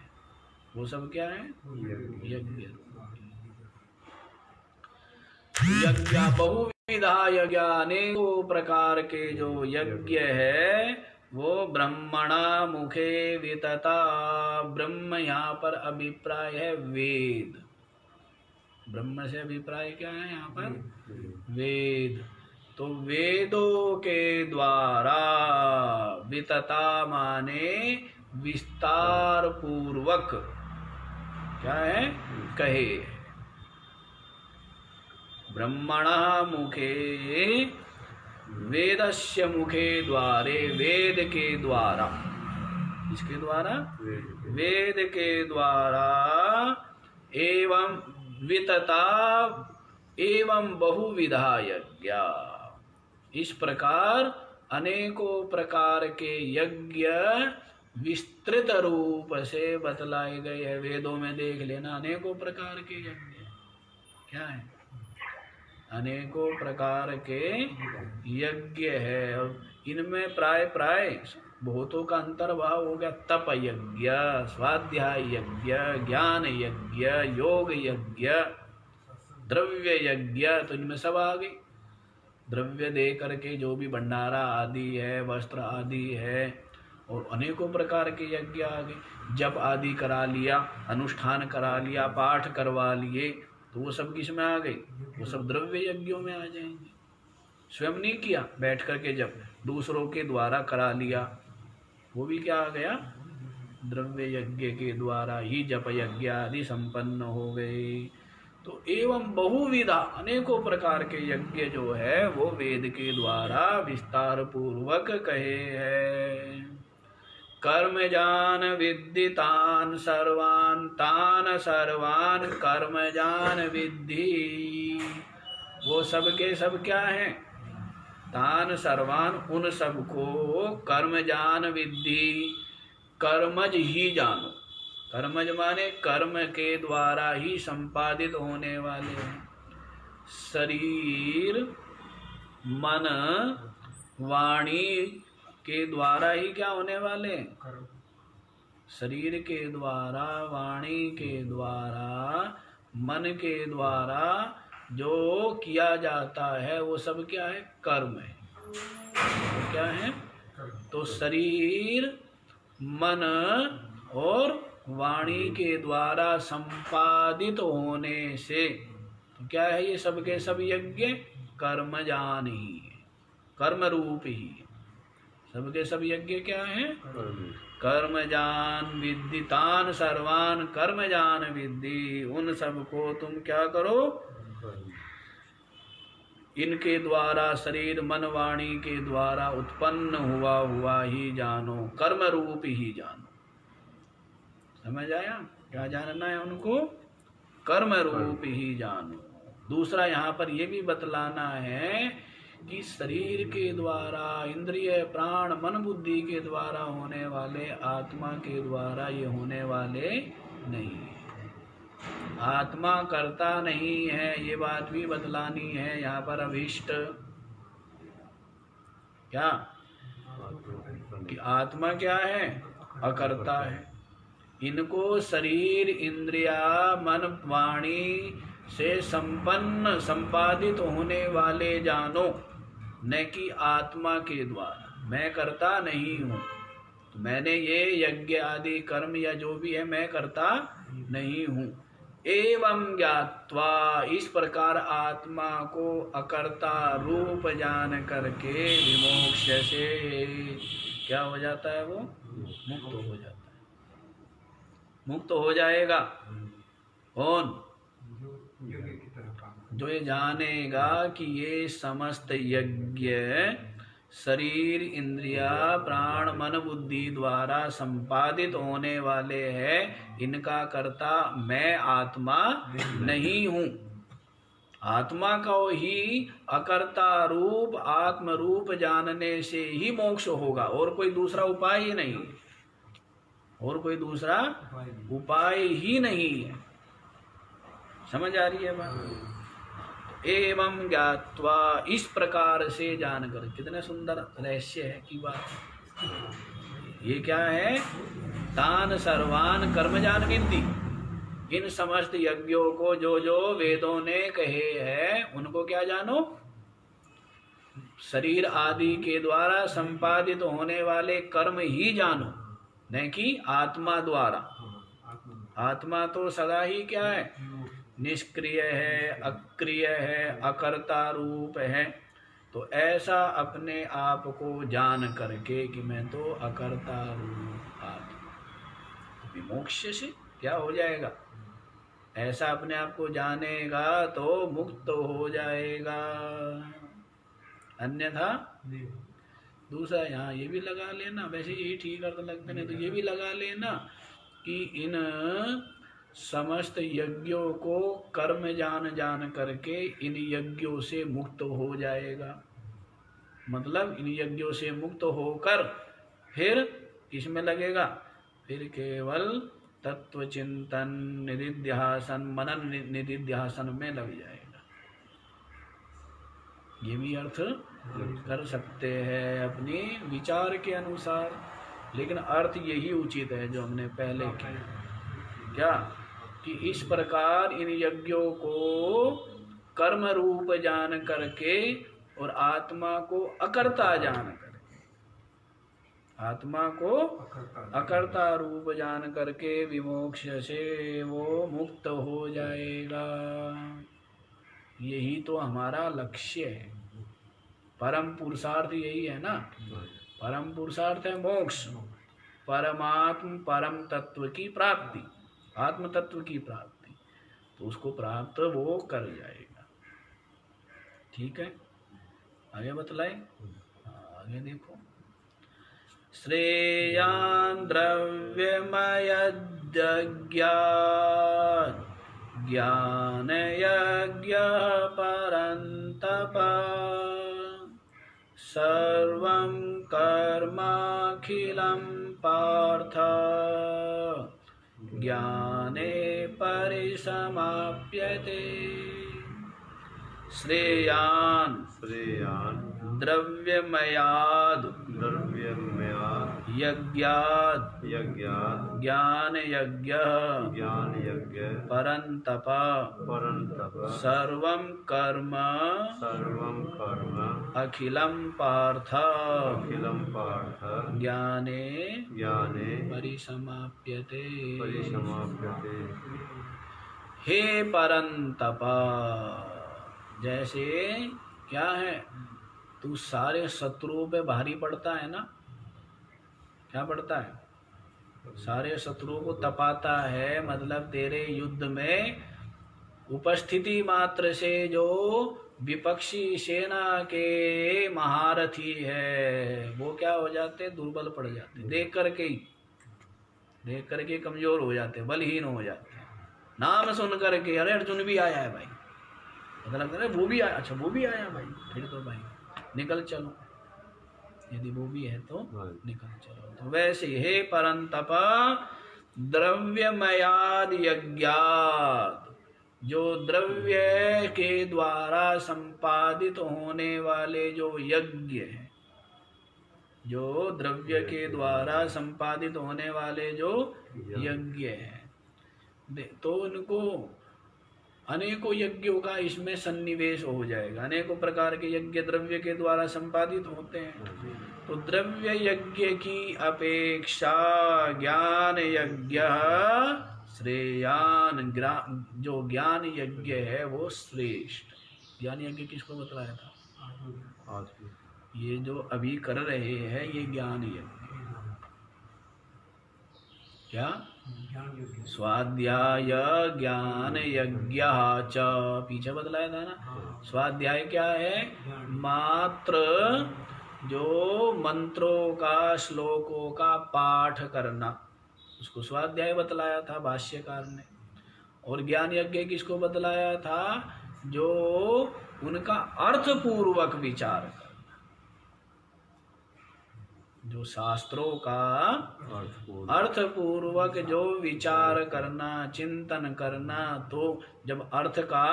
[SPEAKER 1] वो सब क्या है? यज्ञ रूप। यज्ञ बहुविधा यज्ञ, अनेकों प्रकार के जो यज्ञ है वो ब्रह्मणा मुखे वितता। ब्रह्म यहाँ पर अभिप्राय है वेद। ब्रह्म से अभिप्राय क्या है यहाँ पर? वेद। तो वेदों के द्वारा, वितता माने विस्तार पूर्वक, क्या है? कहे। ब्रह्मणा मुखे, वेदस्य मुखे द्वारे, वेद के द्वारा, इसके द्वारा, वेद के द्वारा, एवं वितता एवं बहुविधा यज्ञ, इस प्रकार अनेकों प्रकार के यज्ञ विस्तृत रूप से बतलाए गए हैं। वेदों में देख लेना, अनेकों प्रकार के यज्ञ क्या है? अनेकों प्रकार के यज्ञ है। और इनमें प्राय बहुतों का अंतर्भाव हो गया। तप यज्ञ, स्वाध्याय यज्ञ, ज्ञान यज्ञ, योग यज्ञ, द्रव्य यज्ञ, तो इनमें सब आ गए। द्रव्य दे करके जो भी भंडारा आदि है, वस्त्र आदि है, और अनेकों प्रकार के यज्ञ आ गए। जप आदि करा लिया, अनुष्ठान करा लिया, पाठ करवा लिए, तो वो सब किस में आ गए? वो सब द्रव्य यज्ञों में आ जाएंगे। स्वयं नहीं किया बैठ करके, जब दूसरों के द्वारा करा लिया, वो भी क्या आ गया? द्रव्य यज्ञ के द्वारा ही जप यज्ञ आदि संपन्न हो गए। तो एवं बहुविधा अनेकों प्रकार के यज्ञ जो है वो वेद के द्वारा विस्तार पूर्वक कहे हैं। कर्मजान विद्धि तान सर्वान कर्मजान विद्धि। वो सब के सब क्या हैं? तान सर्वान, उन सबको कर्मजान विद्धि, कर्मज ही जानो। कर्मज माने कर्म के द्वारा ही संपादित होने वाले हैं। शरीर मन वाणी के द्वारा ही क्या होने वाले? शरीर के द्वारा, वाणी के द्वारा, मन के द्वारा जो किया जाता है वो सब क्या है? कर्म है। तो क्या है? तो शरीर मन और वाणी के द्वारा संपादित होने से तो क्या है? ये सब के सब यज्ञ कर्मजान ही है, कर्म रूप ही है। सबके सब यज्ञ क्या है? कर्मजान विद्धि तान सर्वान कर्मजान विद्धि। उन सबको तुम क्या करो? इनके द्वारा शरीर मन वाणी के द्वारा उत्पन्न हुआ ही जानो, कर्म रूप ही जानो। समझ आया? क्या जानना है उनको? कर्म रूप ही जानो। दूसरा यहाँ पर ये भी बतलाना है कि शरीर के द्वारा, इंद्रिय प्राण मन बुद्धि के द्वारा होने वाले, आत्मा के द्वारा ये होने वाले नहीं है। आत्मा करता नहीं है, ये बात भी बतलानी है यहाँ पर। अभीष्ट क्या कि आत्मा क्या है? अकर्ता है। इनको शरीर इंद्रिया मन वाणी से संपन्न संपादित होने वाले जानो, न कि आत्मा के द्वारा। मैं करता नहीं हूँ, तो मैंने ये यज्ञ आदि कर्म या जो भी है मैं करता नहीं हूँ। एवं ज्ञात्वा, इस प्रकार आत्मा को अकर्ता रूप जान करके विमोक्ष से क्या हो जाता है? वो मुक्त हो जाता है। मुक्त हो जाएगा कौन? जो ये जानेगा कि ये समस्त यज्ञ शरीर इंद्रिया प्राण मन बुद्धि द्वारा संपादित होने वाले हैं, इनका कर्ता मैं आत्मा नहीं हूँ। आत्मा का ही अकर्ता रूप आत्म रूप जानने से ही मोक्ष होगा, और कोई दूसरा उपाय ही नहीं, और कोई दूसरा उपाय ही नहीं है। समझ आ रही है बात? एवं ज्ञात्वा, इस प्रकार से जानकर। कितने सुंदर रहस्य है की बात। ये क्या है? तान सर्वान कर्मजान विद्धि। इन समस्त यज्ञों को जो जो वेदों ने कहे हैं उनको क्या जानो? शरीर आदि के द्वारा संपादित होने वाले कर्म ही जानो, न कि आत्मा द्वारा। आत्मा तो सदा ही क्या है? निष्क्रिय है, अक्रिय है, अकर्ता रूप है। तो ऐसा अपने आप को जान करके कि मैं तो अकर्ता रूप आत्मा, विमोक्ष से क्या हो जाएगा? ऐसा अपने आप को जानेगा तो मुक्त हो जाएगा। अन्यथा दूसरा यहाँ ये भी लगा लेना, वैसे यही ठीक अर्थ लगते नहीं तो ये भी लगा लेना कि इन समस्त यज्ञों को कर्म जान करके इन यज्ञों से मुक्त हो जाएगा। मतलब इन यज्ञों से मुक्त होकर फिर किसमें लगेगा? फिर केवल तत्व चिंतन निधिध्यासन मनन निधिध्यासन में लग जाएगा। ये भी अर्थ कर सकते हैं अपनी विचार के अनुसार, लेकिन अर्थ यही उचित है जो हमने पहले किया। क्या कि इस प्रकार इन यज्ञों को कर्म रूप जान करके और आत्मा को अकर्ता जान करके, आत्मा को अकर्ता रूप जान करके विमोक्ष से वो मुक्त हो जाएगा। यही तो हमारा लक्ष्य है, परम पुरुषार्थ यही है ना। परम पुरुषार्थ है मोक्ष, परमात्म परम तत्व की प्राप्ति, आत्म तत्व की प्राप्ति। तो उसको प्राप्त वो कर जाएगा। ठीक है, आगे बतलाए। आगे देखो, श्रेयान् द्रव्यमयज्ञात् ज्ञानयज्ञः परन्तप सर्वं कर्माखिलं पार्थ ज्ञाने परिसमाप्यते। श्रेयान् द्रव्यमयाद् यज्ञाद् ज्ञान यज्ञ परन्तप सर्वं कर्म अखिलं पार्थ ज्ञाने परिसमाप्यते। हे परन्तप, जैसे क्या है, तू सारे शत्रुओं पे भारी पड़ता है ना। क्या पड़ता है? सारे शत्रुओं को तपाता है, मतलब तेरे युद्ध में उपस्थिति मात्र से जो विपक्षी सेना के महारथी है वो क्या हो जाते, दुर्बल पड़ जाते, देख करके कमजोर हो जाते, बलहीन हो जाते। नाम सुन करके अरे अर्जुन भी आया है भाई, पता लगता है वो भी आया, अच्छा वो भी आया भाई, फिर तो भाई निकल चलो, यदि वो भी है तो निकल चलो। तो वैसे हे परंतप द्रव्यमयाद यज्ञात, जो द्रव्य के द्वारा संपादित होने वाले जो यज्ञ है, जो द्रव्य के द्वारा संपादित होने वाले जो यज्ञ है, तो उनको अनेकों यज्ञों का इसमें सन्निवेश हो जाएगा। अनेकों प्रकार के यज्ञ द्रव्य के द्वारा संपादित होते हैं। तो द्रव्य यज्ञ की अपेक्षा ज्ञान यज्ञ श्रेयान, जो ज्ञान यज्ञ है वो श्रेष्ठ। ज्ञान यज्ञ किसको बतलाया था? ये जो अभी कर रहे हैं ये ज्ञान यज्ञ। क्या? स्वाध्याय ज्ञान यज्ञ च, पीछे बतलाया था ना। स्वाध्याय क्या है? मात्र जो मंत्रों का, श्लोकों का पाठ करना, उसको स्वाध्याय बतलाया था भाष्यकार ने। और ज्ञान यज्ञ किसको बतलाया था? जो उनका अर्थपूर्वक विचार करना, जो शास्त्रों का अर्थपूर्वक जो विचार करना, चिंतन करना। तो जब अर्थ का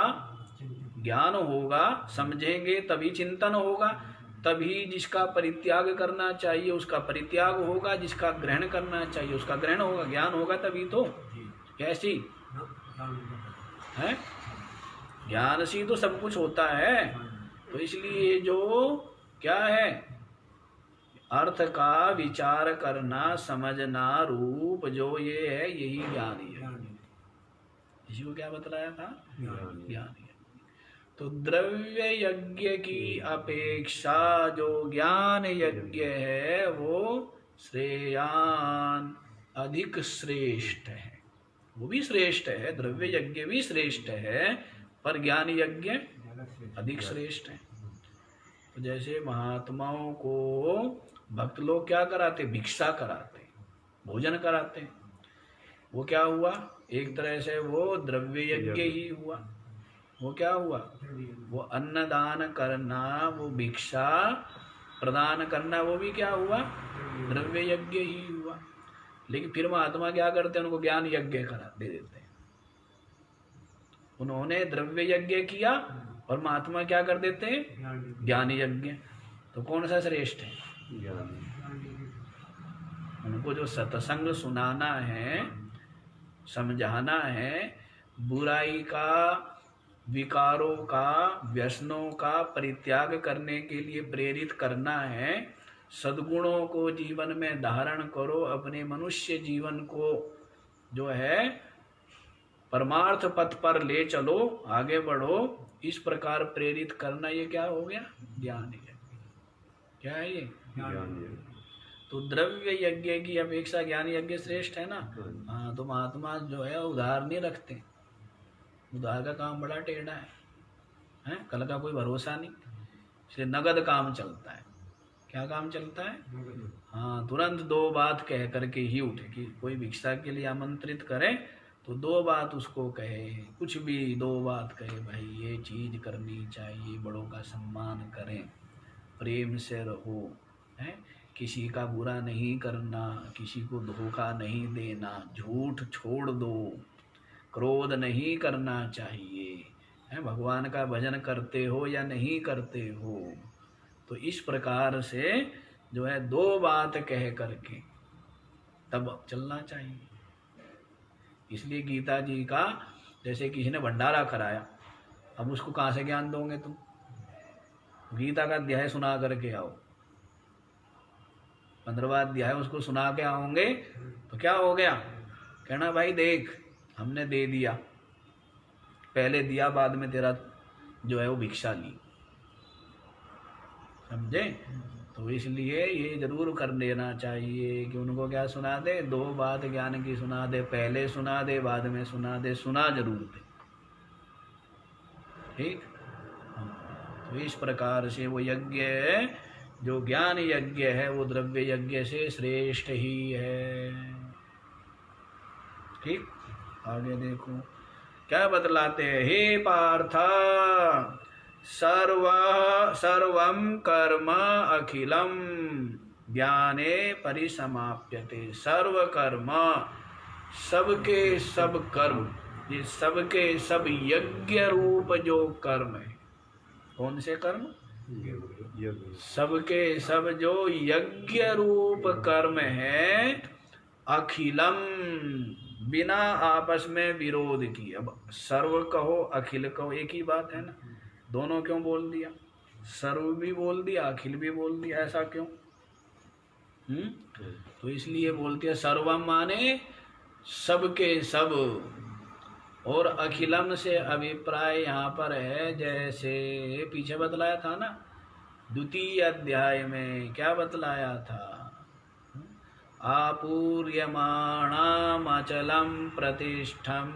[SPEAKER 1] ज्ञान होगा, समझेंगे तभी चिंतन होगा, तभी जिसका परित्याग करना चाहिए उसका परित्याग होगा, जिसका ग्रहण करना चाहिए उसका ग्रहण होगा। ज्ञान होगा तभी तो। कैसी है? ज्ञान से तो सब कुछ होता है। तो इसलिए जो क्या है, अर्थ का विचार करना, समझना, रूप जो ये है, यही ज्ञान है। इसी को क्या बतलाया था? ज्ञान। तो द्रव्य यज्ञ की अपेक्षा जो ज्ञान यज्ञ है वो श्रेयान, अधिक श्रेष्ठ है। वो भी श्रेष्ठ है, द्रव्य यज्ञ भी श्रेष्ठ है, पर ज्ञान यज्ञ अधिक श्रेष्ठ है। तो जैसे महात्माओं को भक्त लोग क्या कराते? भिक्षा कराते, भोजन कराते। वो क्या हुआ? एक तरह से वो द्रव्य यज्ञ ही हुआ। वो क्या हुआ? वो अन्नदान करना, वो भिक्षा प्रदान करना, वो भी क्या हुआ? द्रव्य यज्ञ ही हुआ। लेकिन फिर महात्मा क्या करते हैं? उनको ज्ञान यज्ञ करा दे देते हैं। उन्होंने द्रव्य यज्ञ किया और महात्मा क्या कर देते हैं? ज्ञान यज्ञ। तो कौन सा श्रेष्ठ है? उनको जो सत्संग सुनाना है, समझाना है, बुराई का, विकारों का, व्यसनों का परित्याग करने के लिए प्रेरित करना है, सद्गुणों को जीवन में धारण करो, अपने मनुष्य जीवन को जो है परमार्थ पथ पर ले चलो, आगे बढ़ो, इस प्रकार प्रेरित करना, ये क्या हो गया? ज्ञान यज्ञ। क्या है ये?
[SPEAKER 2] ज्ञान
[SPEAKER 1] तो द्रव्य यज्ञ की अपेक्षा ज्ञान यज्ञ श्रेष्ठ है ना। हाँ, तो महात्मा जो है उधार नहीं रखते, उधार का काम बड़ा टेढ़ा है, कल का कोई भरोसा नहीं, इसलिए नगद काम चलता है। क्या काम चलता है? हाँ, तुरंत 2 बात कह करके ही उठे कि कोई भिक्षा के लिए आमंत्रित करे तो 2 बात उसको कहे, कुछ भी 2 बात कहे, भाई ये चीज करनी चाहिए, बड़ों का सम्मान करें, प्रेम से रहो, है, किसी का बुरा नहीं करना, किसी को धोखा नहीं देना, झूठ छोड़ दो, क्रोध नहीं करना चाहिए, है, भगवान का भजन करते हो या नहीं करते हो। तो इस प्रकार से जो है 2 बात कह करके तब चलना चाहिए। इसलिए गीता जी का जैसे किसी ने भंडारा कराया, अब उसको कहाँ से ज्ञान दोगे तुम? गीता का अध्याय सुना करके आओ, 15वां अध्याय उसको सुना के आओगे तो क्या हो गया? कहना भाई देख हमने दे दिया, पहले दिया बाद में तेरा जो है वो भिक्षा ली, समझे? तो इसलिए ये जरूर कर देना चाहिए कि उनको क्या सुना दे, 2 बात ज्ञान की सुना दे, पहले सुना दे बाद में सुना दे, सुना जरूर दे, ठीक। तो इस प्रकार से वो यज्ञ जो ज्ञान यज्ञ है वो द्रव्य यज्ञ से श्रेष्ठ ही है, ठीक। आगे देखो क्या बतलाते हैं, हे पार्थ सर्वं कर्म अखिलम ज्ञाने परिसमाप्यते। सर्व कर्म, सबके सब कर्म, ये सबके सब यज्ञ रूप जो कर्म है, कौन से कर्म? सबके सब जो यज्ञ रूप कर्म है, अखिलम बिना आपस में विरोध की। अब सर्व कहो अखिल कहो एक ही बात है ना, दोनों क्यों बोल दिया? सर्व भी बोल दिया, अखिल भी बोल दिया, ऐसा क्यों? तो इसलिए बोलते हैं सर्वम माने सबके सब, और अखिलम से अभिप्राय यहाँ पर है जैसे पीछे बतलाया था ना, द्वितीय अध्याय में क्या बतलाया था? आपूर्यमाणामचलं प्रतिष्ठं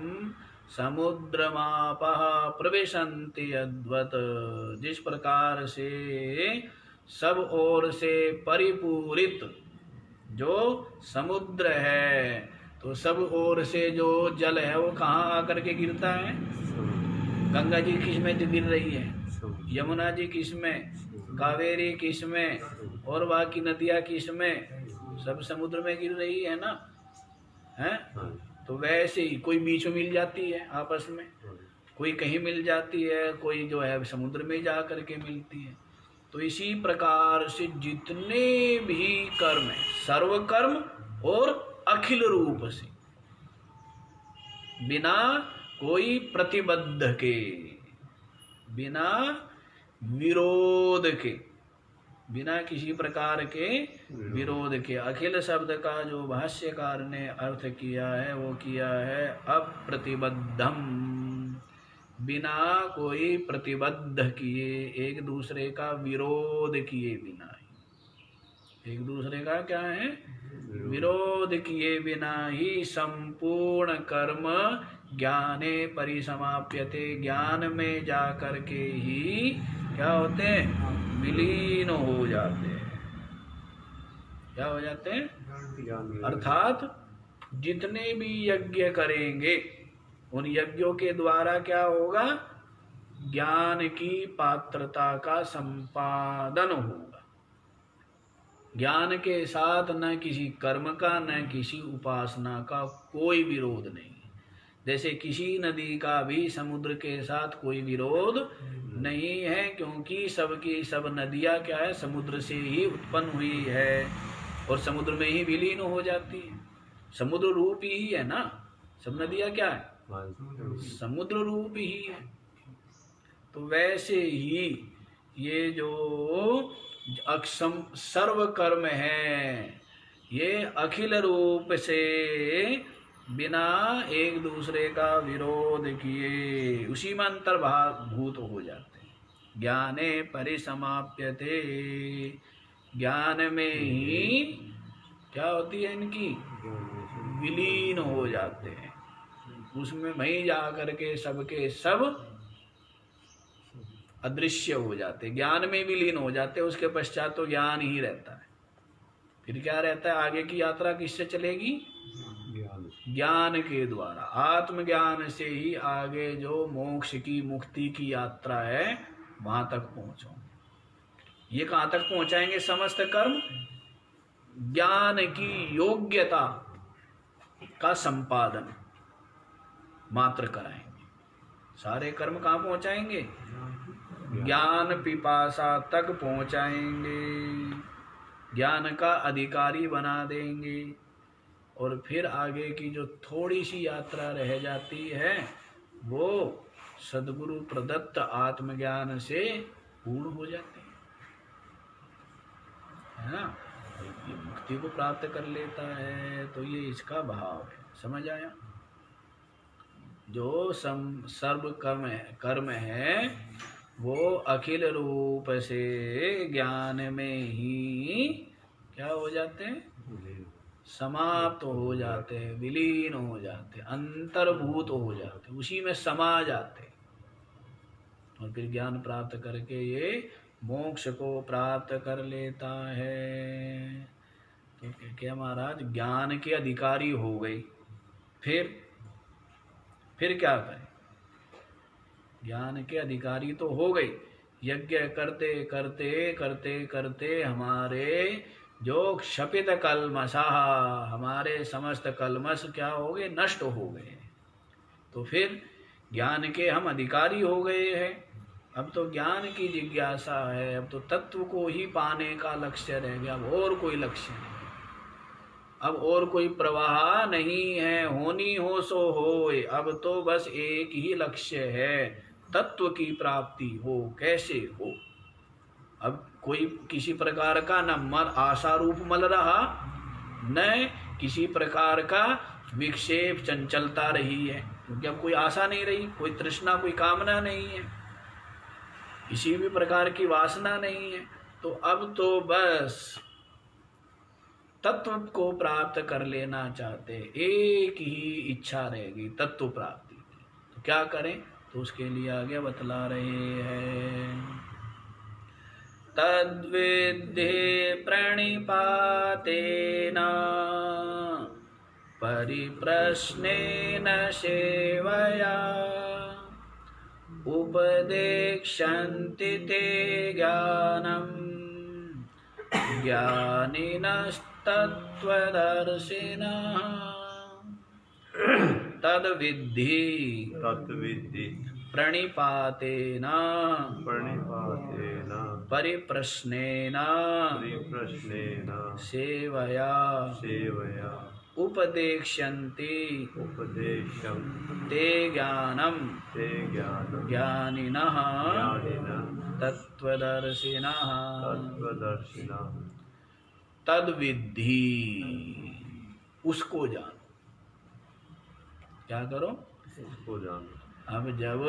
[SPEAKER 1] समुद्रमापः प्रविशन्ति यद्वत्। जिस प्रकार से सब ओर से परिपूरित जो समुद्र है, तो सब ओर से जो जल है वो कहाँ आकर के गिरता है? गंगा जी किस में गिर रही है? यमुना जी किस में? कावेरी किस में? और बाकी नदियाँ किस में? सब समुद्र में गिर रही है ना, हैं? तो वैसे ही कोई बीच में मिल जाती है आपस में, कोई कहीं मिल जाती है, कोई जो है समुद्र में जा करके मिलती है। तो इसी प्रकार से जितने भी कर्म है, सर्व कर्म और अखिल रूप से, बिना कोई प्रतिबद्ध के, बिना विरोध के, बिना किसी प्रकार के विरोध के। अखिल शब्द का जो भाष्यकार ने अर्थ किया है वो किया है अप्रतिबद्धम, बिना कोई प्रतिबद्ध किए, एक दूसरे का विरोध किए बिना ही, एक दूसरे का क्या है? विरोध किए बिना ही संपूर्ण कर्म ज्ञाने परिसमाप्यते। ज्ञान में जा कर के ही क्या होते हैं? विलीन हो जाते हैं। क्या हो जाते हैं? अर्थात जितने भी यज्ञ करेंगे उन यज्ञों के द्वारा क्या होगा? ज्ञान की पात्रता का संपादन होगा। ज्ञान के साथ न किसी कर्म का न किसी उपासना का कोई विरोध नहीं। जैसे किसी नदी का भी समुद्र के साथ कोई विरोध नहीं है, क्योंकि सबकी सब नदियाँ क्या है? समुद्र से ही उत्पन्न हुई है और समुद्र में ही विलीन हो जाती है। समुद्र रूप ही है ना, सब नदियाँ क्या है? समुद्र रूप ही है। तो वैसे ही ये जो अक्षम सर्व कर्म है, ये अखिल रूप से बिना एक दूसरे का विरोध किए उसी में अंतर्भूत हो जाते हैं। ज्ञाने परिसमाप्यते, ज्ञान में ही क्या होती है इनकी, विलीन हो जाते हैं। उसमें वहीं जा करके सबके सब अदृश्य हो जाते, ज्ञान में विलीन हो जाते। उसके पश्चात तो ज्ञान ही रहता है। फिर क्या रहता है, आगे की यात्रा किससे चलेगी, ज्ञान के द्वारा। आत्मज्ञान से ही आगे जो मोक्ष की मुक्ति की यात्रा है वहां तक पहुंचो। ये कहां तक पहुंचाएंगे, समस्त कर्म ज्ञान की योग्यता का संपादन मात्र कराएंगे। सारे कर्म कहां पहुंचाएंगे, ज्ञान पिपासा तक पहुंचाएंगे, ज्ञान का अधिकारी बना देंगे। और फिर आगे की जो थोड़ी सी यात्रा रह जाती है वो सद्गुरु प्रदत्त आत्मज्ञान से पूर्ण हो जाती है ना। ये मुक्ति को प्राप्त कर लेता है, तो ये इसका भाव है। समझ आया। जो सर्व कर्म है वो अखिल रूप से ज्ञान में ही क्या हो जाते हैं, समाप्त हो जाते हैं, विलीन हो जाते हैं, अंतर्भूत हो जाते हैं, उसी में समा जाते हैं। और फिर ज्ञान प्राप्त करके ये मोक्ष को प्राप्त कर लेता है। तो क्या महाराज, ज्ञान के अधिकारी हो गए, फिर क्या करें, ज्ञान के अधिकारी तो हो गए। यज्ञ करते करते करते करते हमारे जो क्षपित कल्मषा, हमारे समस्त कल्मष क्या हो गए, नष्ट हो गए। तो फिर ज्ञान के हम अधिकारी हो गए हैं। अब तो ज्ञान की जिज्ञासा है, अब तो तत्व को ही पाने का लक्ष्य रह गया, अब और कोई लक्ष्य नहीं, अब और कोई प्रवाह नहीं है। होनी हो सो होए, अब तो बस एक ही लक्ष्य है, तत्व की प्राप्ति हो, कैसे हो। अब कोई किसी प्रकार का न आशा रूप मल रहा, न किसी प्रकार का विक्षेप चंचलता रही है, क्योंकि अब कोई आशा नहीं रही, कोई तृष्णा, कोई कामना नहीं है, किसी भी प्रकार की वासना नहीं है। तो अब तो बस तत्व को प्राप्त कर लेना चाहते, एक ही इच्छा रहेगी, तत्व प्राप्ति की। तो क्या करें, तो उसके लिए आगे बतला रहे हैं। तद्विद्धि प्रणिपातेन परिप्रश्नेन सेवया उपदेक्षन्ति ते ज्ञानम् ज्ञानिनस्तत्त्वदर्शिनः। तद्विद्धि प्रणिपातेन परिप्रश्नेन सेवया उपदेक्ष्यन्ति ते ज्ञानम् ज्ञानिनः तत्त्वदर्शिनः। तद्विद्धि, उसको जानो। क्या करो, उसको जानो। अब जब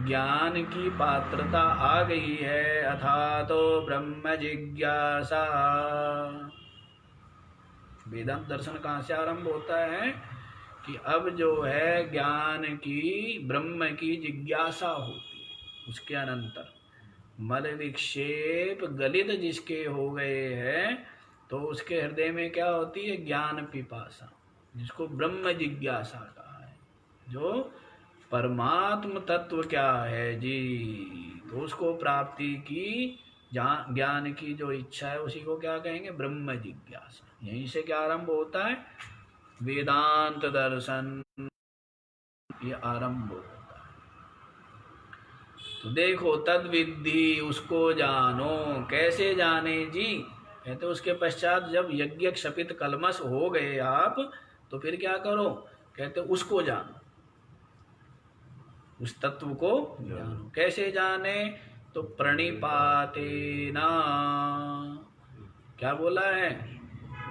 [SPEAKER 1] ज्ञान की पात्रता आ गई है, अथा तो ब्रह्म जिज्ञासा। वेदांत दर्शन कहाँ से आरंभ होता है कि अब जो है ज्ञान की, ब्रह्म की जिज्ञासा होती है। उसके अनंतर मल विक्षेप गलित जिसके हो गए हैं, तो उसके हृदय में क्या होती है, ज्ञान पिपासा, जिसको ब्रह्म जिज्ञासा कहा है। जो परमात्म तत्व क्या है जी, तो उसको प्राप्ति की ज्ञान की जो इच्छा है, उसी को क्या कहेंगे, ब्रह्म जिज्ञासा। यहीं से क्या आरंभ होता है, वेदांत दर्शन, ये आरंभ होता है। तो देखो, तद्विद्धि, उसको जानो। कैसे जाने जी, कहते उसके पश्चात जब यज्ञ क्षपित कलमश हो गए आप, तो फिर क्या करो, कहते उसको जानो, उस तत्व को जानो। कैसे जाने, तो प्रणिपातेना, क्या बोला है?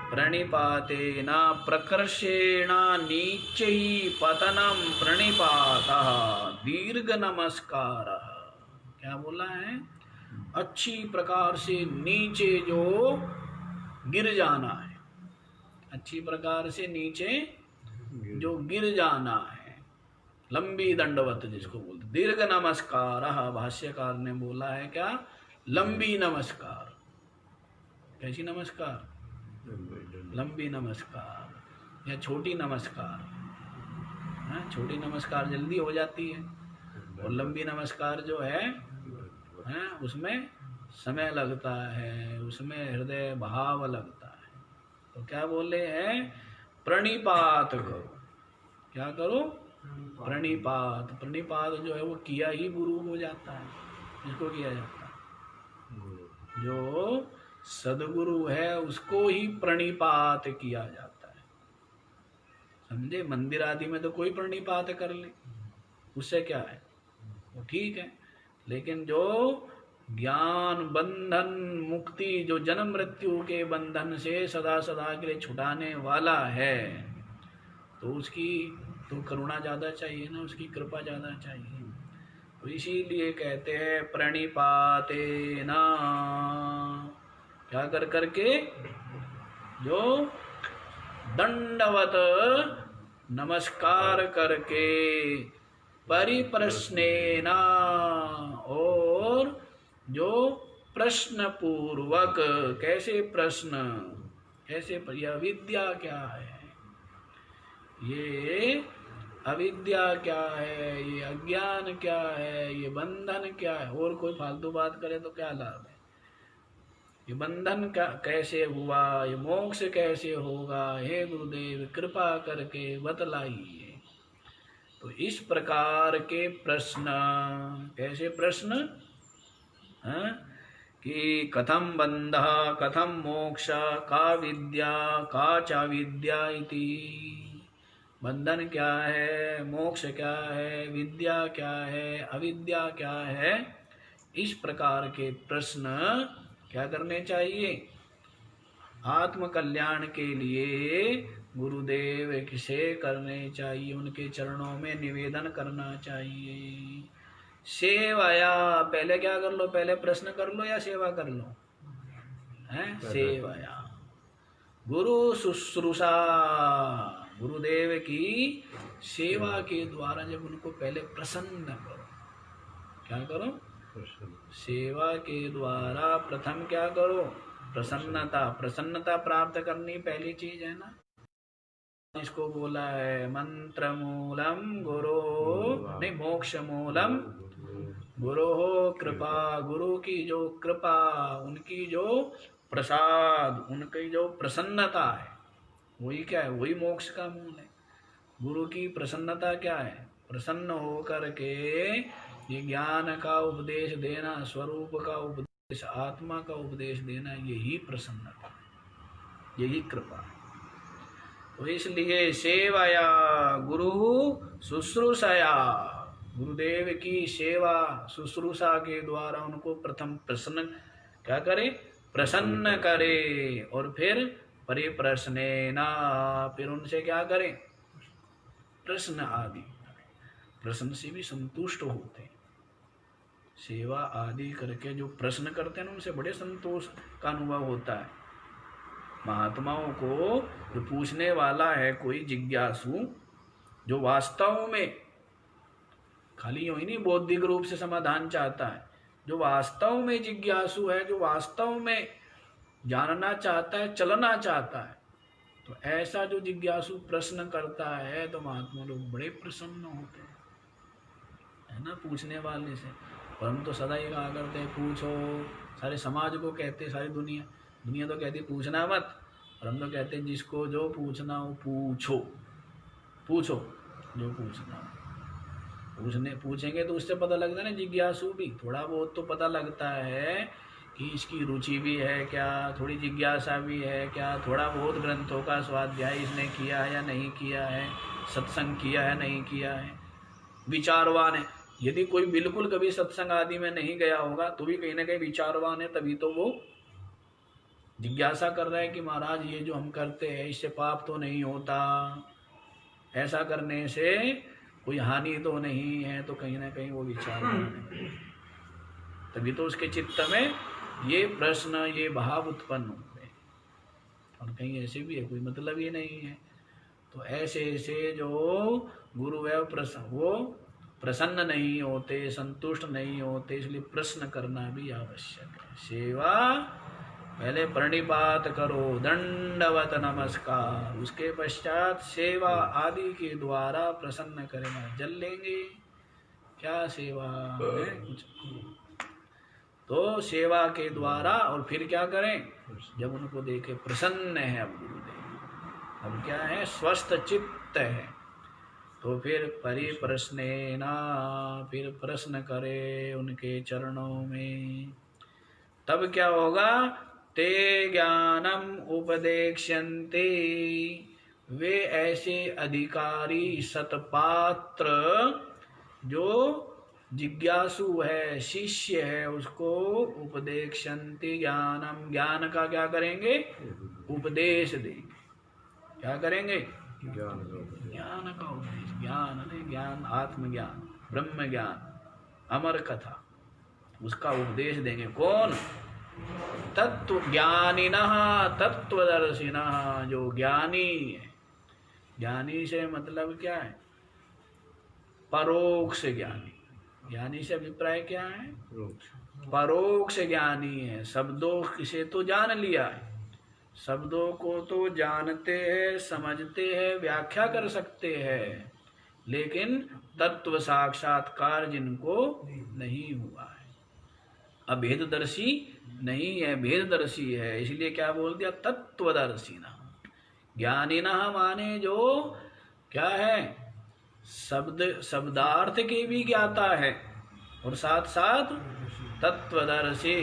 [SPEAKER 1] प्रणिपातेना प्रकर्षेण नीचै पतनम प्रणिपातः दीर्घ नमस्कारः। क्या बोला है? अच्छी प्रकार से नीचे जो गिर जाना है, अच्छी प्रकार से नीचे जो गिर जाना है, लंबी दंडवत जिसको बोलते, दीर्घ नमस्कार। भाष्यकार ने बोला है क्या? लंबी नमस्कार। कैसी नमस्कार? लंबी नमस्कार या छोटी नमस्कार? छोटी नमस्कार जल्दी हो जाती है और लंबी नमस्कार जो है उसमें समय लगता है, उसमें हृदय भाव लगता है। तो क्या बोले हैं? प्रणिपात करो। क्या करो? प्रणिपात। प्रणिपात जो है वो किया ही गुरु हो जाता है। किसको किया जाता है? जो सदगुरु है उसको ही प्रणिपात किया जाता है। समझे? मंदिर आदि में तो कोई प्रणिपात कर ले, उससे क्या है? वो ठीक है, लेकिन जो ज्ञान बंधन मुक्ति, जो जन्म मृत्यु के बंधन से सदा सदा के लिए छुटाने वाला है, तो उसकी तो करुणा ज़्यादा चाहिए ना, उसकी कृपा ज़्यादा चाहिए। तो इसीलिए कहते हैं प्रणिपातेना, क्या कर करके? जो दंडवत नमस्कार करके, परिप्रश्नेना, और जो प्रश्न पूर्वक। कैसे प्रश्न? कैसे? यह अविद्या क्या है, ये अविद्या क्या है, ये अज्ञान क्या है, ये बंधन क्या है। और कोई फालतू बात करे तो क्या लाभ है? ये बंधन का कैसे हुआ, ये मोक्ष कैसे होगा, हे गुरुदेव कृपा करके बतलाइए। तो इस प्रकार के प्रश्न, कैसे प्रश्न? कि कथम बंध, कथम मोक्ष, का विद्या, का च विद्या इति। बंधन क्या है, मोक्ष क्या है, विद्या क्या है, अविद्या क्या है। इस प्रकार के प्रश्न क्या करने चाहिए? आत्म कल्याण के लिए गुरुदेव से करने चाहिए, उनके चरणों में निवेदन करना चाहिए। सेवाया, पहले क्या कर लो? पहले प्रश्न कर लो या सेवा कर लो? सेवाया। गुरु शुश्रूषा, गुरुदेव की सेवा के द्वारा जब उनको पहले प्रसन्न करो। क्या करो? सेवा के द्वारा प्रथम क्या करो? प्रसन्नता। प्रसन्नता प्राप्त करनी पहली चीज है ना। इसको बोला है मंत्र मूलम गुरु, नहीं मोक्ष मूलम गुरु कृपा। गुरु की जो कृपा, उनकी जो प्रसाद, उनकी जो प्रसन्नता है, वही क्या है? वही मोक्ष का मूल है। गुरु की प्रसन्नता क्या है? प्रसन्न होकर के ये ज्ञान का उपदेश देना, स्वरूप का उपदेश, आत्मा का उपदेश देना, यही प्रसन्नता है, यही कृपा है। तो इसलिए सेवाया गुरु शुश्रूषया, गुरुदेव की सेवा शुश्रूषा के द्वारा उनको प्रथम प्रसन्न क्या करे? प्रसन्न करे। और फिर परिप्रश्नेना, फिर उनसे क्या करे? प्रश्न आदि। प्रश्न से भी संतुष्ट होते हैं। सेवा आदि करके जो प्रश्न करते हैं उनसे बड़े संतोष का अनुभव होता है। महात्माओं को जो पूछने वाला है कोई जिज्ञासु, जो वास्तव में खाली यूं ही नहीं बौद्धिक रूप से समाधान चाहता है, जो वास्तव में जिज्ञासु है, जो वास्तव में जानना चाहता है, चलना चाहता है, तो ऐसा जो जिज्ञासु प्रश्न करता है तो महात्मा लोग बड़े प्रसन्न होते हैं, है ना, पूछने वाले से। और हम तो सदा ये कहा करते हैं पूछो, सारे समाज को कहते, सारी दुनिया तो कहती पूछना मत, और हम तो कहते हैं जिसको जो पूछना हो पूछो, पूछो जो पूछना हो। पूछेंगे तो उससे पता लगता है ना, जिज्ञासु भी थोड़ा बहुत तो पता लगता है कि इसकी रुचि भी है क्या, थोड़ी जिज्ञासा भी है क्या, थोड़ा बहुत ग्रंथों का स्वाध्याय इसने किया है या नहीं किया है, सत्संग किया है नहीं किया है, विचारवान है। यदि कोई बिल्कुल कभी सत्संग आदि में नहीं गया होगा तो भी कहीं ना कहीं विचारवान है, तभी तो वो जिज्ञासा कर रहा है कि महाराज ये जो हम करते हैं इससे पाप तो नहीं होता, ऐसा करने से कोई हानि तो नहीं है, तो कहीं ना कहीं वो विचारवान है। तभी तो उसके चित्त में ये प्रश्न, ये भाव उत्पन्न हुए। और कहीं ऐसे भी है कोई मतलब ही नहीं है। तो ऐसे ऐसे जो गुरु है वो प्रसन्न नहीं होते, संतुष्ट नहीं होते, इसलिए प्रश्न करना भी आवश्यक है। सेवा पहले प्रणिपात करो, दंडवत नमस्कार, उसके पश्चात सेवा आदि के द्वारा प्रसन्न करना। जल लेंगे क्या सेवा है कुछ, तो सेवा के द्वारा। और फिर क्या करें, जब उनको देखे प्रसन्न है अब गुरुदेव, अब क्या है स्वस्थ चित्त है, तो फिर परिप्रश्नेना, फिर प्रश्न करे उनके चरणों में। तब क्या होगा, ते ज्ञानम उपदेक्ष्यन्ते, वे ऐसे अधिकारी सतपात्र जो जिज्ञासु है, शिष्य है, उसको उपदेक्ष्यन्ति ज्ञानम, ज्ञान का क्या करेंगे, उपदेश देंगे। क्या करेंगे, ज्ञान का उपदेश। ज्ञान है ज्ञान, आत्मज्ञान, ब्रह्म ज्ञान, अमर कथा, उसका उपदेश देंगे। कौन, तत्व ज्ञानिनः तत्वदर्शिनः, जो ज्ञानी है। ज्ञानी से मतलब क्या है, परोक्ष ज्ञानी। ज्ञानी से अभिप्राय क्या है, परोक्ष ज्ञानी है। शब्दों से तो जान लिया है, शब्दों को तो जानते हैं, समझते हैं, व्याख्या कर सकते हैं, लेकिन तत्व साक्षात्कार जिनको नहीं हुआ है, अभेददर्शी नहीं है, भेददर्शी है, इसलिए क्या बोल दिया, तत्वदर्शिना। ज्ञानिना माने जो क्या है, शब्दार्थ के भी ज्ञाता है, और साथ साथ तत्वदर्शी,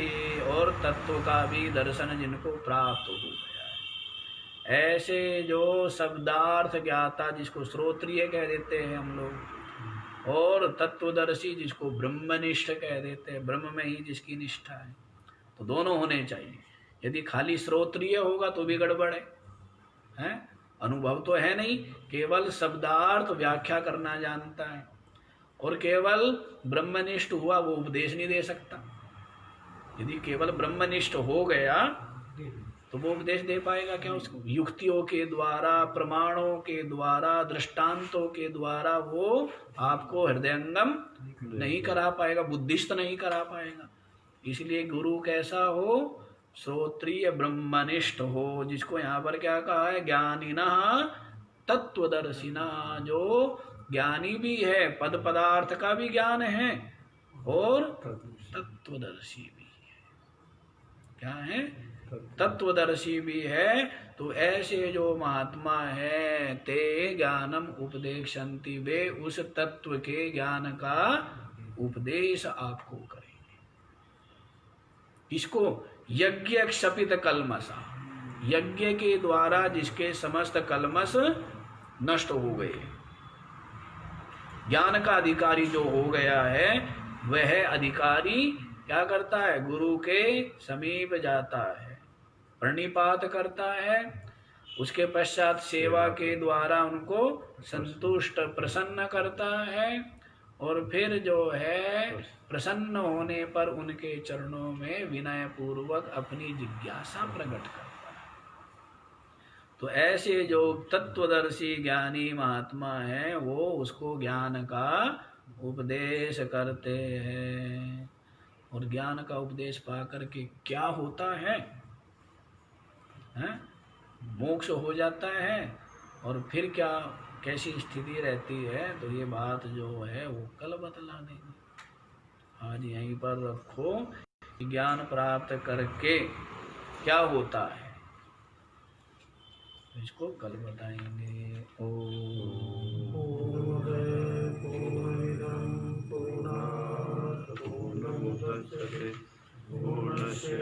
[SPEAKER 1] और तत्व का भी दर्शन जिनको प्राप्त हो गया है। ऐसे जो शब्दार्थ ज्ञाता, जिसको श्रोत्रिय कह देते हैं हम लोग, और तत्वदर्शी जिसको ब्रह्मनिष्ठ कह देते हैं, ब्रह्म में ही जिसकी निष्ठा है, तो दोनों होने चाहिए। यदि खाली श्रोत्रिय होगा तो भी गड़बड़ है? अनुभव तो है नहीं, केवल शब्दार्थ व्याख्या करना जानता है, और केवल ब्रह्मनिष्ठ हुआ, वो उपदेश नहीं दे सकता। यदि केवल ब्रह्मनिष्ठ हो गया तो वो उपदेश दे पाएगा क्या उसको? युक्तियों के द्वारा, प्रमाणों के द्वारा, दृष्टांतों के द्वारा वो आपको हृदयंगम नहीं करा पाएगा, बुद्धिस्त नहीं करा पाएगा। इसलिए गुरु कैसा हो, श्रोत्रिय ब्रह्मनिष्ठ हो, जिसको यहाँ पर क्या कहा है, ज्ञानिना तत्वदर्शिना, जो ज्ञानी भी है, पद पदार्थ का भी ज्ञान है, और तत्वदर्शी भी है। क्या है, तत्वदर्शी भी है। तो ऐसे जो महात्मा है, ते ज्ञानम उपदेक्षन्ति, वे उस तत्व के ज्ञान का उपदेश आपको करेंगे। किसको, यज्ञ क्षपित कलमसा, यज्ञ के द्वारा जिसके समस्त कलमस नष्ट हो गए, ज्ञान का अधिकारी जो हो गया है, वह अधिकारी क्या करता है, गुरु के समीप जाता है, प्रणिपात करता है, उसके पश्चात सेवा के द्वारा उनको संतुष्ट प्रसन्न करता है, और फिर जो है प्रसन्न होने पर उनके चरणों में विनय पूर्वक अपनी जिज्ञासा प्रकट करता है। तो ऐसे जो तत्वदर्शी ज्ञानी महात्मा है, वो उसको ज्ञान का उपदेश करते हैं। और ज्ञान का उपदेश पाकर के क्या होता है, मोक्ष हो जाता है। और फिर क्या, कैसी स्थिति रहती है, तो ये बात जो है वो कल बतला देंगे। आज यहीं पर रखो, ज्ञान प्राप्त करके क्या होता है, इसको कल बताएंगे। पूर्णस्य